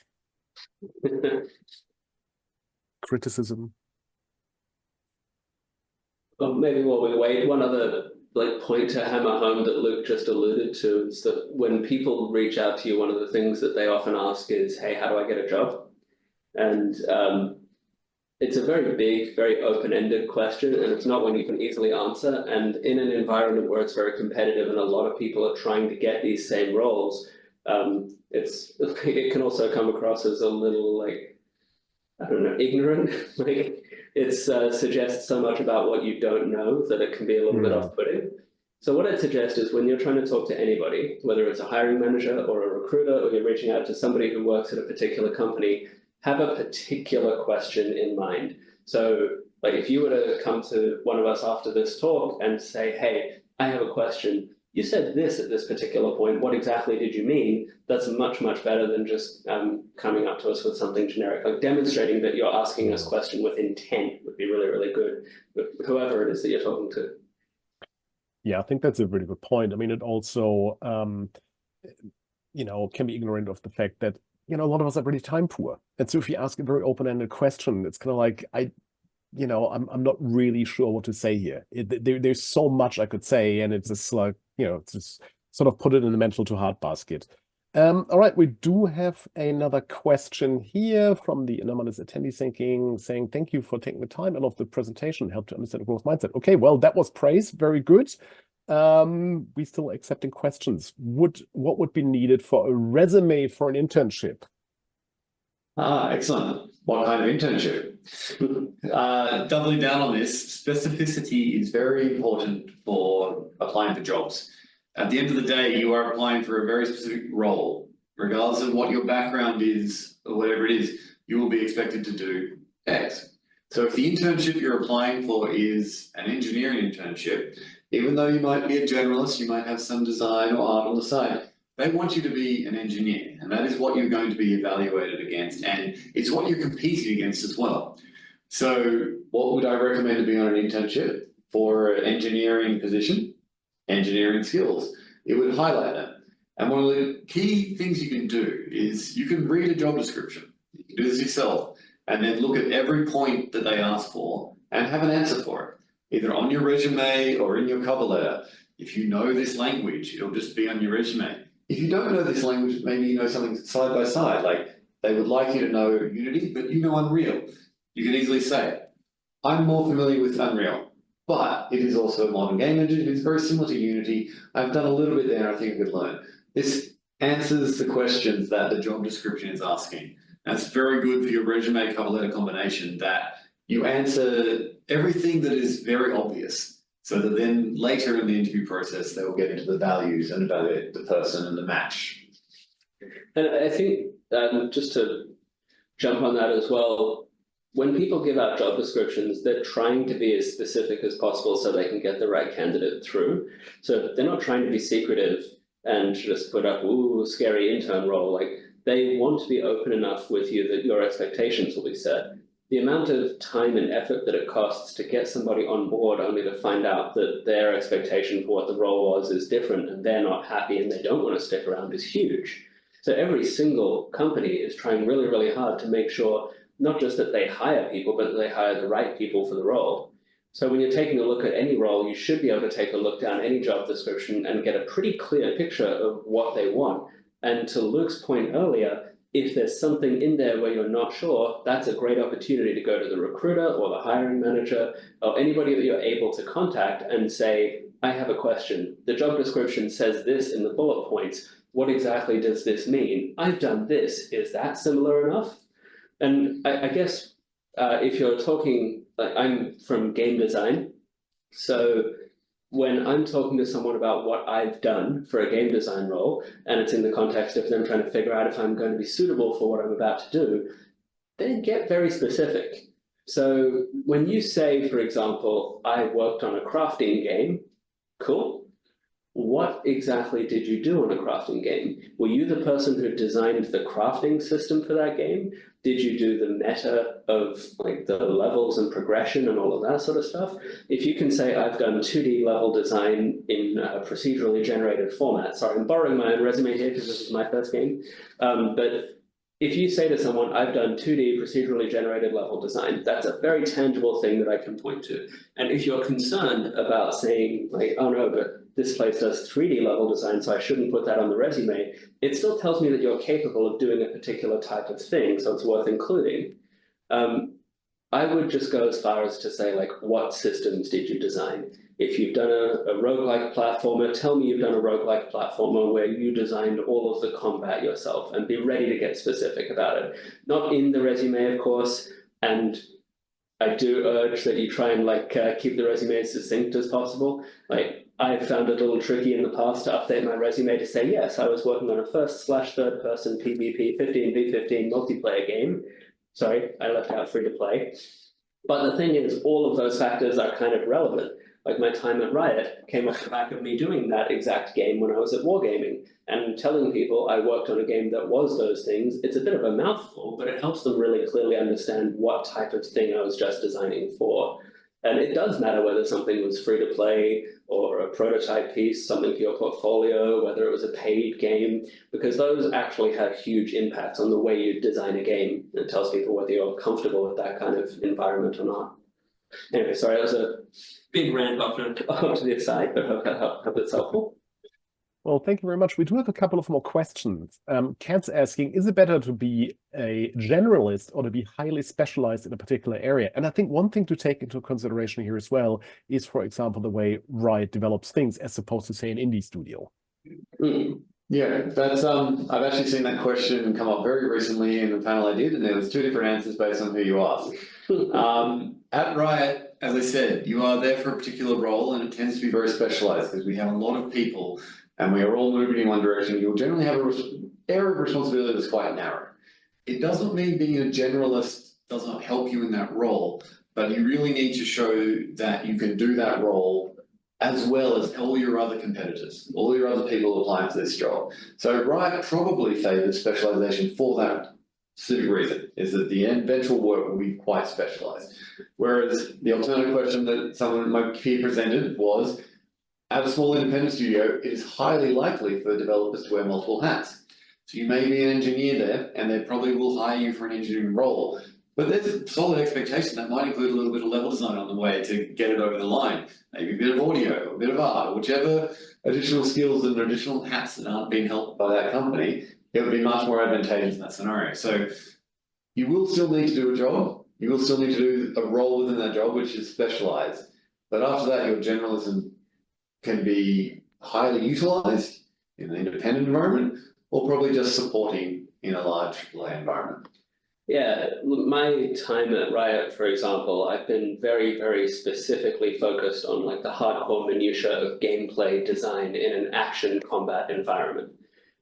criticism? Well, maybe while we wait, one other point to hammer home that Luke just alluded to is that when people reach out to you, one of the things that they often ask is, hey, how do I get a job? And it's a very big, very open-ended question, and it's not one you can easily answer. And in an environment where it's very competitive and a lot of people are trying to get these same roles, it can also come across as a little, like, I don't know, ignorant. Like, it suggests so much about what you don't know that it can be a little bit off-putting. So what I'd suggest is when you're trying to talk to anybody, whether it's a hiring manager or a recruiter, or you're reaching out to somebody who works at a particular company, have a particular question in mind. So, like, if you were to come to one of us after this talk and say, hey, I have a question. You said this at this particular point. What exactly did you mean? That's much, much better than just coming up to us with something generic. Like, demonstrating that you're asking us a question with intent would be really, really good, whoever it is that you're talking to. Yeah, I think that's a really good point. I mean, it also, you know, can be ignorant of the fact that, you know, a lot of us are really time poor. And so if you ask a very open-ended question, it's kind of like, you know, I'm not really sure what to say here. There's so much I could say, and it's just like, you know, it's just sort of put it in the mental to heart basket. All right, we do have another question here from the anonymous attendee saying, thank you for taking the time and of the presentation, helped to understand growth mindset. Okay, well, that was praise. Very good. We still accepting questions. What would be needed for a resume for an internship? Excellent. What kind of internship? Doubling down on this, specificity is very important for applying for jobs. At the end of the day, you are applying for a very specific role. Regardless of what your background is or whatever it is, you will be expected to do X. So if the internship you're applying for is an engineering internship, even though you might be a generalist, you might have some design or art on the side, They want you to be an engineer, and that is what you're going to be evaluated against, and it's what you're competing against as well. So what would I recommend to be on an internship for an engineering position? Engineering skills. It would highlight them. And one of the key things you can do is you can read a job description. You can do this yourself, and then look at every point that they ask for and have an answer for it, either on your resume or in your cover letter. If you know this language, it'll just be on your resume. If you don't know this language, maybe you know something side by side, like they would like you to know Unity, but you know Unreal. You can easily say, I'm more familiar with Unreal, but it is also a modern game engine. It's very similar to Unity. I've done a little bit there, and I think I could learn. This answers the questions that the job description is asking. That's very good for your resume cover letter combination, that you answer everything that is very obvious, so that then later in the interview process, they will get into the values and evaluate the person and the match. And I think just to jump on that as well, when people give out job descriptions, they're trying to be as specific as possible so they can get the right candidate through. So they're not trying to be secretive and just put up, ooh, scary intern role. Like, they want to be open enough with you that your expectations will be set. The amount of time and effort that it costs to get somebody on board only to find out that their expectation for what the role was is different and they're not happy and they don't want to stick around is huge. So every single company is trying really, really hard to make sure not just that they hire people, but that they hire the right people for the role. So when you're taking a look at any role, you should be able to take a look down any job description and get a pretty clear picture of what they want. And to Luke's point earlier, if there's something in there where you're not sure, that's a great opportunity to go to the recruiter or the hiring manager or anybody that you're able to contact and say, I have a question. The job description says this in the bullet points. What exactly does this mean? I've done this. Is that similar enough? And I guess if you're talking, like, I'm from game design, so when I'm talking to someone about what I've done for a game design role, and it's in the context of them trying to figure out if I'm going to be suitable for what I'm about to do, they get very specific. So when you say, for example, I worked on a crafting game, cool. What exactly did you do on a crafting game? Were you the person who designed the crafting system for that game? Did you do the meta of like the levels and progression and all of that sort of stuff? If you can say, I've done 2D level design in a procedurally generated format. Sorry, I'm borrowing my own resume here because this is my first game. But if you say to someone, I've done 2D procedurally generated level design, that's a very tangible thing that I can point to. And if you're concerned about saying like, oh no, but this place does 3D level design, so I shouldn't put that on the resume, it still tells me that you're capable of doing a particular type of thing, so it's worth including. I would just go as far as to say, like, what systems did you design? If you've done a roguelike platformer, tell me you've done a roguelike platformer where you designed all of the combat yourself, and be ready to get specific about it. Not in the resume, of course, and I do urge that you try and like keep the resume as succinct as possible. Like, I've found it a little tricky in the past to update my resume to say, yes, I was working on a first/third person PvP 15v15 multiplayer game. Sorry, I left out free to play. But the thing is, all of those factors are kind of relevant. Like, my time at Riot came off the back of me doing that exact game when I was at Wargaming, and telling people I worked on a game that was those things. It's a bit of a mouthful, but it helps them really clearly understand what type of thing I was just designing for. And it does matter whether something was free to play or a prototype piece, something for your portfolio, whether it was a paid game, because those actually have huge impacts on the way you design a game. It tells people whether you're comfortable with that kind of environment or not. Anyway, sorry, that was a big rant off to the side, but hope it's helpful. Well, thank you very much. We do have a couple of more questions. Kat's asking, is it better to be a generalist or to be highly specialized in a particular area? And I think one thing to take into consideration here as well is, for example, the way Riot develops things as opposed to, say, an indie studio. Mm. Yeah, that's I've actually seen that question come up very recently in the panel I did, and there was two different answers based on who you asked. At Riot, as I said, you are there for a particular role, and it tends to be very specialized because we have a lot of people and we are all moving in one direction. You'll generally have an area of responsibility that's quite narrow. It doesn't mean being a generalist does not help you in that role, but you really need to show that you can do that role as well as all your other competitors, all your other people applying for this job. So Riot probably favors specialization for that specific reason, is that the eventual work will be quite specialized. Whereas the alternative question that someone, my peer, presented was, at a small independent studio, it is highly likely for developers to wear multiple hats. So you may be an engineer there, and they probably will hire you for an engineering role. But there's a solid expectation that might include a little bit of level design on the way to get it over the line. Maybe a bit of audio, a bit of art, whichever additional skills and additional hats that aren't being helped by that company, it would be much more advantageous in that scenario. So you will still need to do a job. You will still need to do a role within that job, which is specialized. But after that, your generalism can be highly utilized in an independent environment, or probably just supporting in a large AAA environment. Yeah, my time at Riot, for example, I've been very, very specifically focused on like the hardcore minutiae of gameplay design in an action combat environment.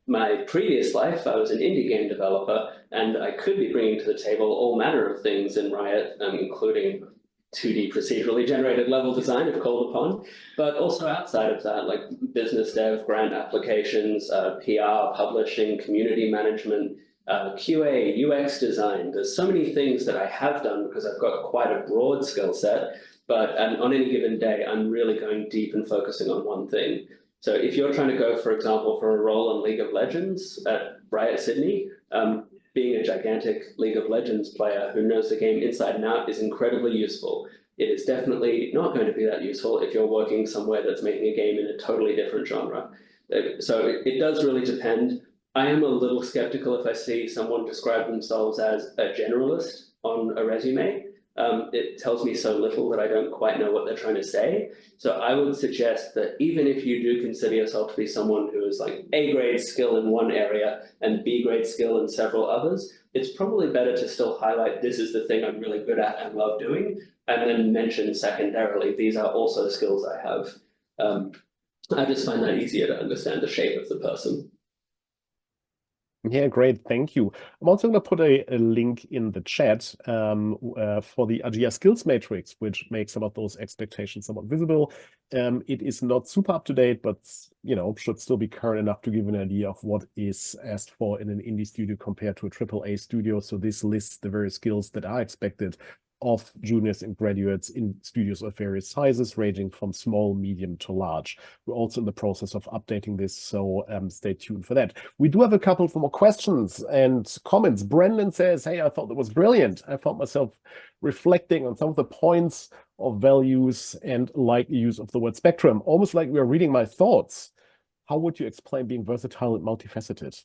My previous life, I was an indie game developer, and I could be bringing to the table all manner of things in Riot, including 2D procedurally generated level design if called upon, but also outside of that, like business dev, grant applications, PR, publishing, community management, QA, UX design. There's so many things that I have done because I've got quite a broad skill set, but on any given day, I'm really going deep and focusing on one thing. So if you're trying to go, for example, for a role in League of Legends at Riot Sydney, being a gigantic League of Legends player who knows the game inside and out is incredibly useful. It is definitely not going to be that useful if you're working somewhere that's making a game in a totally different genre. So it does really depend. I am a little skeptical if I see someone describe themselves as a generalist on a resume. It tells me so little that I don't quite know what they're trying to say. So I would suggest that even if you do consider yourself to be someone who is like A-grade skill in one area and B-grade skill in several others, it's probably better to still highlight this is the thing I'm really good at and love doing, and then mention secondarily, these are also skills I have. I just find that easier to understand the shape of the person. Yeah, great. Thank you. I'm also going to put a link in the chat for the Agile Skills Matrix, which makes some of those expectations somewhat visible. It is not super up to date, but should still be current enough to give an idea of what is asked for in an indie studio compared to a AAA studio. So this lists the various skills that are expected of juniors and graduates in studios of various sizes, ranging from small, medium to large. We're also in the process of updating this, so stay tuned for that. We do have a couple more questions and comments. Brendan says, hey, I thought that was brilliant. I found myself reflecting on some of the points of values and likely use of the word spectrum, almost like we are reading my thoughts. How would you explain being versatile and multifaceted?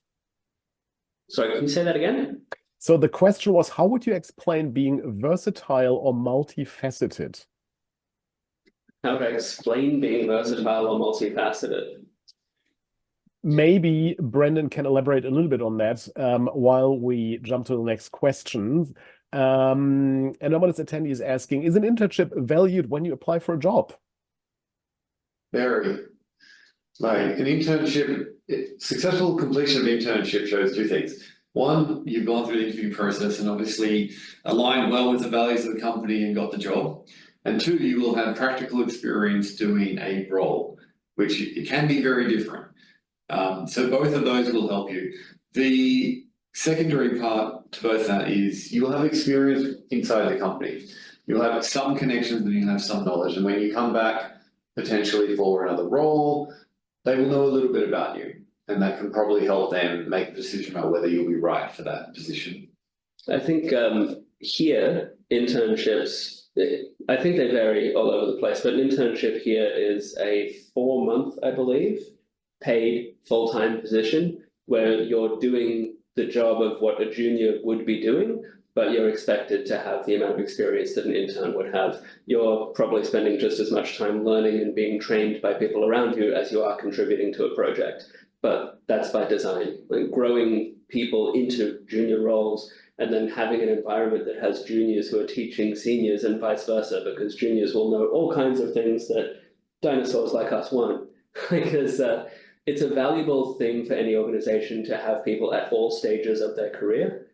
Sorry, can you say that again? So the question was, how would you explain being versatile or multifaceted? How would I explain being versatile or multifaceted? Maybe Brendan can elaborate a little bit on that while we jump to the next question. Anonymous attendee is asking, is an internship valued when you apply for a job? Very. Right. An internship, successful completion of internship shows two things. One, you've gone through the interview process and obviously aligned well with the values of the company and got the job. And two, you will have practical experience doing a role, which it can be very different. So both of those will help you. The secondary part to both that is you will have experience inside the company. You'll have some connections and you'll have some knowledge. And when you come back potentially for another role, they will know a little bit about you. And that can probably help them make a decision about whether you'll be right for that position. I think here, internships, I think they vary all over the place, but an internship here is a 4-month, I believe, paid full-time position where you're doing the job of what a junior would be doing, but you're expected to have the amount of experience that an intern would have. You're probably spending just as much time learning and being trained by people around you as you are contributing to a project. But that's by design, like growing people into junior roles and then having an environment that has juniors who are teaching seniors and vice versa, because juniors will know all kinds of things that dinosaurs like us won't. Because it's a valuable thing for any organization to have people at all stages of their career.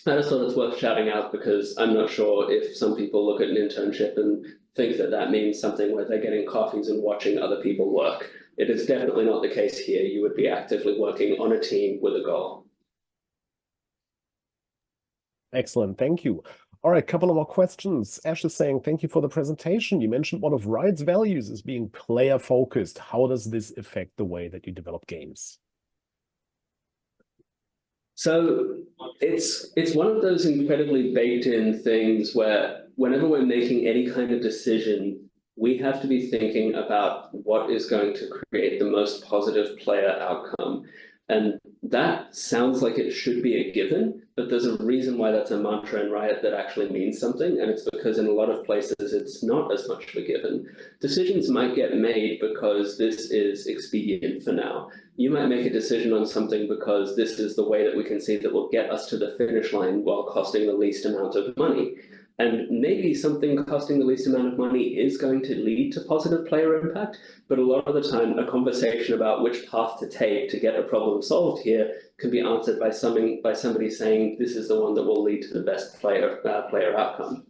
I just thought it's worth shouting out because I'm not sure if some people look at an internship and think that that means something where they're getting coffees and watching other people work. It is definitely not the case here. You would be actively working on a team with a goal. Excellent, thank you. All right, a couple of more questions. Ash is saying, thank you for the presentation. You mentioned one of Riot's values is being player-focused. How does this affect the way that you develop games? So it's one of those incredibly baked-in things where whenever we're making any kind of decision, we have to be thinking about what is going to create the most positive player outcome. And that sounds like it should be a given, but there's a reason why that's a mantra in Riot that actually means something, and it's because in a lot of places it's not as much of a given. Decisions might get made because this is expedient for now. You might make a decision on something because this is the way that we can see that will get us to the finish line while costing the least amount of money. And maybe something costing the least amount of money is going to lead to positive player impact, but a lot of the time a conversation about which path to take to get a problem solved here can be answered by somebody saying this is the one that will lead to the best player outcome.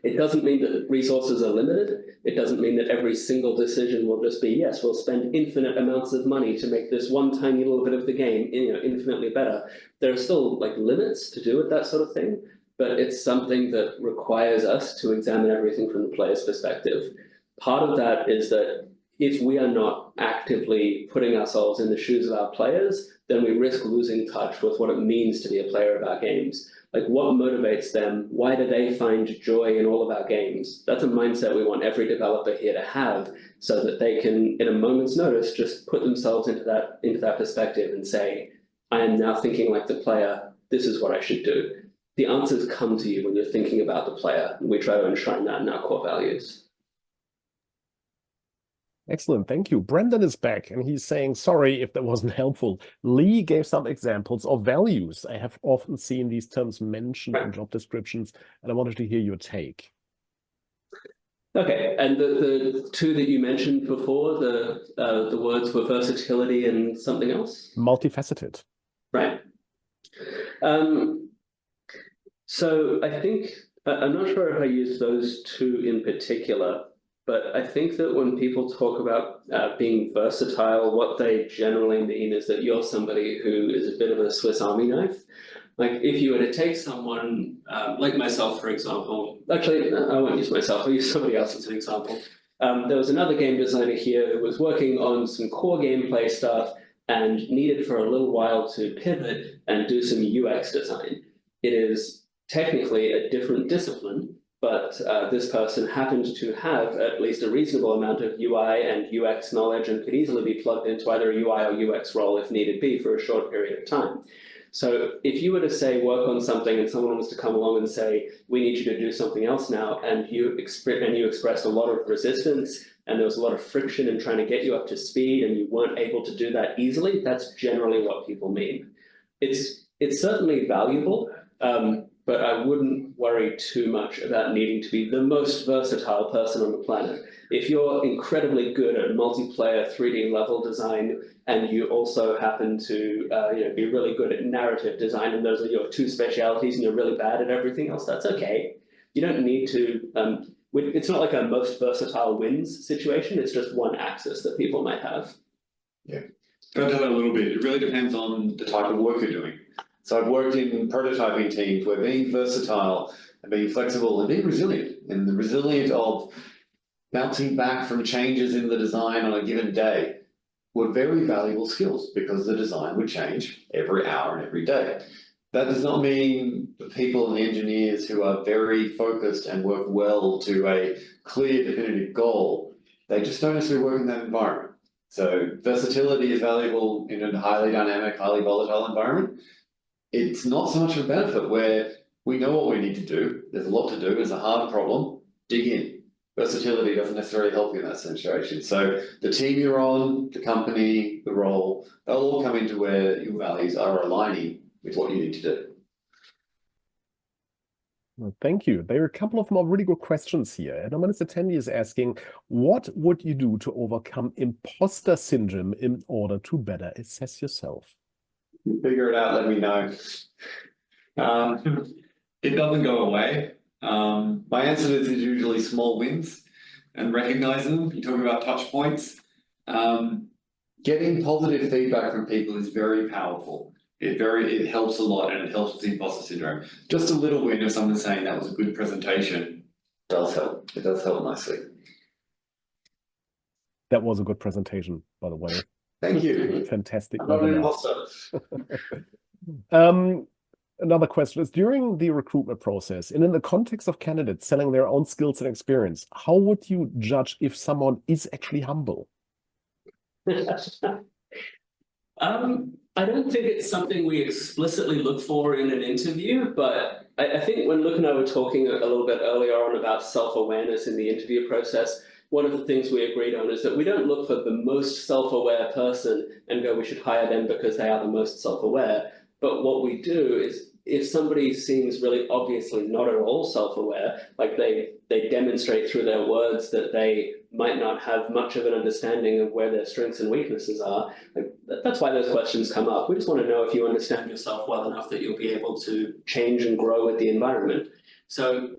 It doesn't mean that resources are limited. It doesn't mean that every single decision will just be, yes, we'll spend infinite amounts of money to make this one tiny little bit of the game, infinitely better. There are still like limits to do with that sort of thing, but it's something that requires us to examine everything from the player's perspective. Part of that is that if we are not actively putting ourselves in the shoes of our players, then we risk losing touch with what it means to be a player of our games. Like, what motivates them? Why do they find joy in all of our games? That's a mindset we want every developer here to have, so that they can, in a moment's notice, just put themselves into that perspective and say, I am now thinking like the player, this is what I should do. The answers come to you when you're thinking about the player, and we try to enshrine that in our core values. Excellent, thank you. Brendan is back, and he's saying, sorry if that wasn't helpful. Lee gave some examples of values. I have often seen these terms mentioned in job descriptions, and I wanted to hear your take. Okay, and the two that you mentioned before, the words were versatility and something else? Multifaceted. Right. So I think, I'm not sure if I use those two in particular, but I think that when people talk about being versatile, what they generally mean is that you're somebody who is a bit of a Swiss Army knife. Like, if you were to take someone like myself, for example, actually, I won't use myself, I'll use somebody else as an example. There was another game designer here who was working on some core gameplay stuff and needed for a little while to pivot and do some UX design. It is technically a different discipline, but this person happened to have at least a reasonable amount of UI and UX knowledge and could easily be plugged into either a UI or UX role if needed be for a short period of time. So if you were to say work on something and someone was to come along and say, we need you to do something else now, and you expressed a lot of resistance and there was a lot of friction in trying to get you up to speed and you weren't able to do that easily, that's generally what people mean. It's certainly valuable, but I wouldn't worry too much about needing to be the most versatile person on the planet. If you're incredibly good at multiplayer 3D level design, and you also happen to be really good at narrative design, and those are your two specialities, and you're really bad at everything else, that's okay. You don't need to, it's not like a most versatile wins situation, it's just one axis that people might have. Yeah, go into that a little bit. It really depends on the type of work you're doing. So I've worked in prototyping teams where being versatile and being flexible and being resilient, and the resilient of bouncing back from changes in the design on a given day were very valuable skills because the design would change every hour and every day. That does not mean the people and the engineers who are very focused and work well to a clear, definitive goal, they just don't necessarily work in that environment. So versatility is valuable in a highly dynamic, highly volatile environment. It's not so much of a benefit where we know what we need to do. There's a lot to do. It's a hard problem. Dig in. Versatility doesn't necessarily help you in that situation. So the team you're on, the company, the role, they'll all come into where your values are aligning with what you need to do. Well, thank you. There are a couple of more really good questions here. And Anonymous attendee is asking, what would you do to overcome imposter syndrome in order to better assess yourself? You figure it out, let me know. It doesn't go away. My answer to this is usually small wins and recognizing them. You talk about touch points. Getting positive feedback from people is very powerful. It helps a lot, and it helps with imposter syndrome. Just a little win of someone saying that was a good presentation does help. It does help nicely. That was a good presentation, by the way. Thank you. Fantastic. I'm not an imposter. Another question is, during the recruitment process and in the context of candidates selling their own skills and experience, how would you judge if someone is actually humble? I don't think it's something we explicitly look for in an interview, but I think when Luke and I were talking a little bit earlier on about self-awareness in the interview process, one of the things we agreed on is that we don't look for the most self-aware person and go, we should hire them because they are the most self-aware. But what we do is, if somebody seems really obviously not at all self-aware, like they demonstrate through their words that they might not have much of an understanding of where their strengths and weaknesses are, like, that's why those questions come up. We just want to know if you understand yourself well enough that you'll be able to change and grow with the environment. So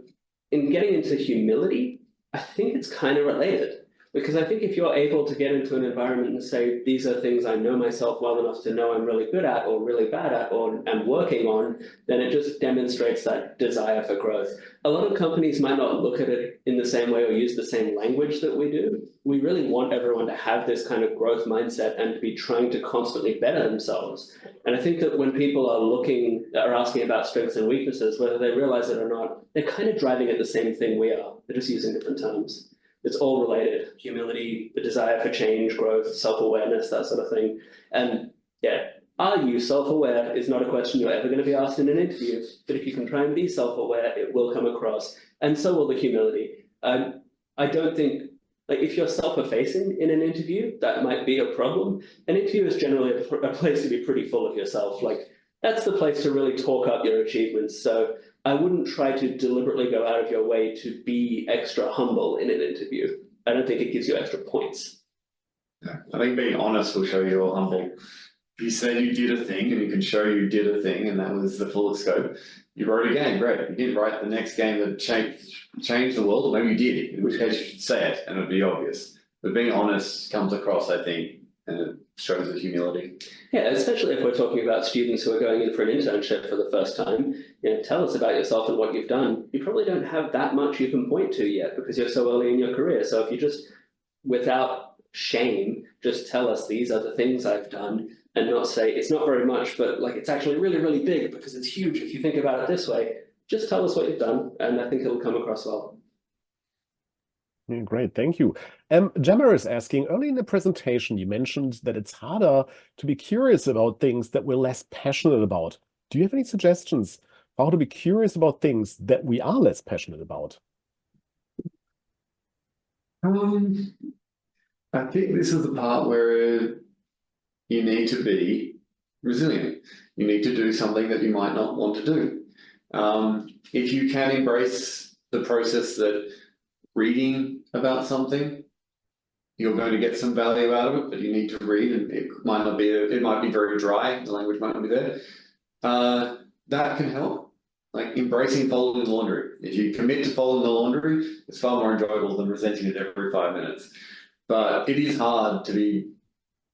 in getting into humility, I think it's kind of related. Because I think if you're able to get into an environment and say, these are things I know myself well enough to know I'm really good at or really bad at or am working on, then it just demonstrates that desire for growth. A lot of companies might not look at it in the same way or use the same language that we do. We really want everyone to have this kind of growth mindset and to be trying to constantly better themselves. And I think that when people are asking about strengths and weaknesses, whether they realize it or not, they're kind of driving at the same thing we are. They're just using different terms. It's all related: humility, the desire for change, growth, self-awareness, that sort of thing. And yeah, are you self-aware is not a question you're ever going to be asked in an interview, but if you can try and be self-aware, it will come across. And so will the humility. I don't think, like, if you're self-effacing in an interview, that might be a problem. An interview is generally a place to be pretty full of yourself. Like, that's the place to really talk up your achievements. So I wouldn't try to deliberately go out of your way to be extra humble in an interview. I don't think it gives you extra points. Yeah, I think being honest will show you're humble. If you say you did a thing and you can show you did a thing and that was the full scope, you wrote a game, great. You didn't write the next game that changed the world, or maybe you did, in which case you should say it and it would be obvious. But being honest comes across, I think, and it shows the humility. Yeah, especially if we're talking about students who are going in for an internship for the first time. You know, tell us about yourself and what you've done. You probably don't have that much you can point to yet because you're so early in your career. So if you just, without shame, just tell us these are the things I've done, and not say it's not very much, but like it's actually really, really big because it's huge if you think about it this way. Just tell us what you've done, and I think it'll come across well. Yeah, great, thank you. Jammer is asking, early in the presentation, you mentioned that it's harder to be curious about things that we're less passionate about. Do you have any suggestions for how to be curious about things that we are less passionate about? I think this is the part where you need to be resilient. You need to do something that you might not want to do. If you can embrace the process that reading about something, you're going to get some value out of it, but you need to read, and it might be very dry, the language might not be there. That can help. Like embracing folding the laundry. If you commit to folding the laundry, it's far more enjoyable than resenting it every 5 minutes. But it is hard to be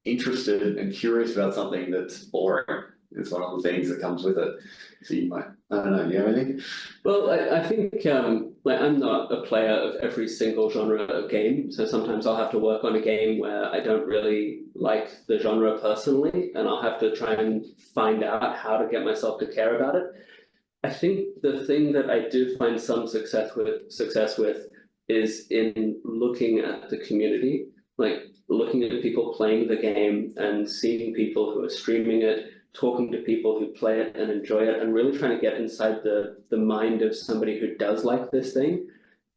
interested and curious about something that's boring. It's one of the things that comes with it. So you might, I don't know, you have anything? Well, I think like I'm not a player of every single genre of game. So sometimes I'll have to work on a game where I don't really like the genre personally, and I'll have to try and find out how to get myself to care about it. I think the thing that I do find some success with is in looking at the community, like looking at people playing the game and seeing people who are streaming it, talking to people who play it and enjoy it, and really trying to get inside the mind of somebody who does like this thing.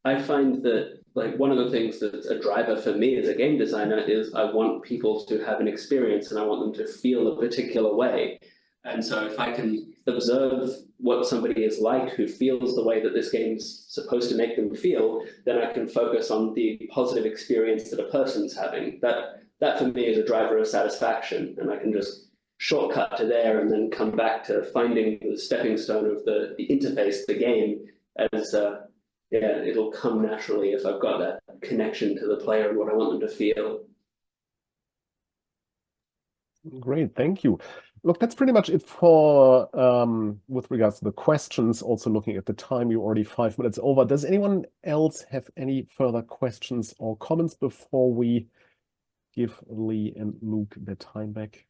I find that like one of the things that's a driver for me as a game designer is I want people to have an experience and I want them to feel a particular way. And so if I can observe what somebody is like who feels the way that this game's supposed to make them feel, then I can focus on the positive experience that a person's having. That for me is a driver of satisfaction, and I can just shortcut to there and then come back to finding the stepping stone of the interface, the game, as yeah, it'll come naturally if I've got that connection to the player and what I want them to feel. Great, thank you. Look, that's pretty much it for with regards to the questions. Also looking at the time, you're already 5 minutes over. Does anyone else have any further questions or comments before we give Leigh and Luke their time back?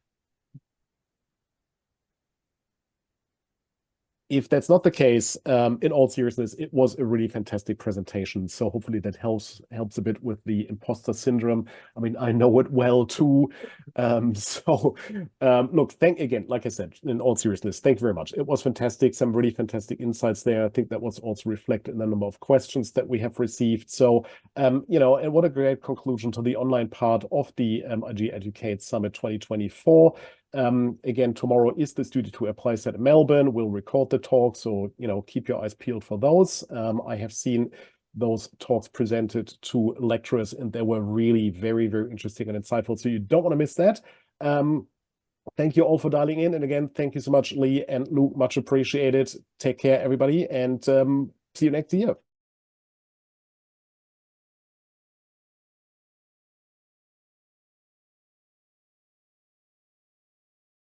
If that's not the case, in all seriousness, it was a really fantastic presentation. So hopefully that helps a bit with the imposter syndrome. I mean, I know it well too. Look, again, like I said, in all seriousness, thank you very much. It was fantastic. Some really fantastic insights there. I think that was also reflected in the number of questions that we have received. So, you know, and what a great conclusion to the online part of the IG Educate Summit 2024. Again, tomorrow is the Studio 2 Apply set in Melbourne. We'll record the talk, so you know, keep your eyes peeled for those. I have seen those talks presented to lecturers, and they were really very, very interesting and insightful. So you don't want to miss that. Thank you all for dialing in, and again, thank you so much, Leigh and Luke. Much appreciated. Take care, everybody, and see you next year.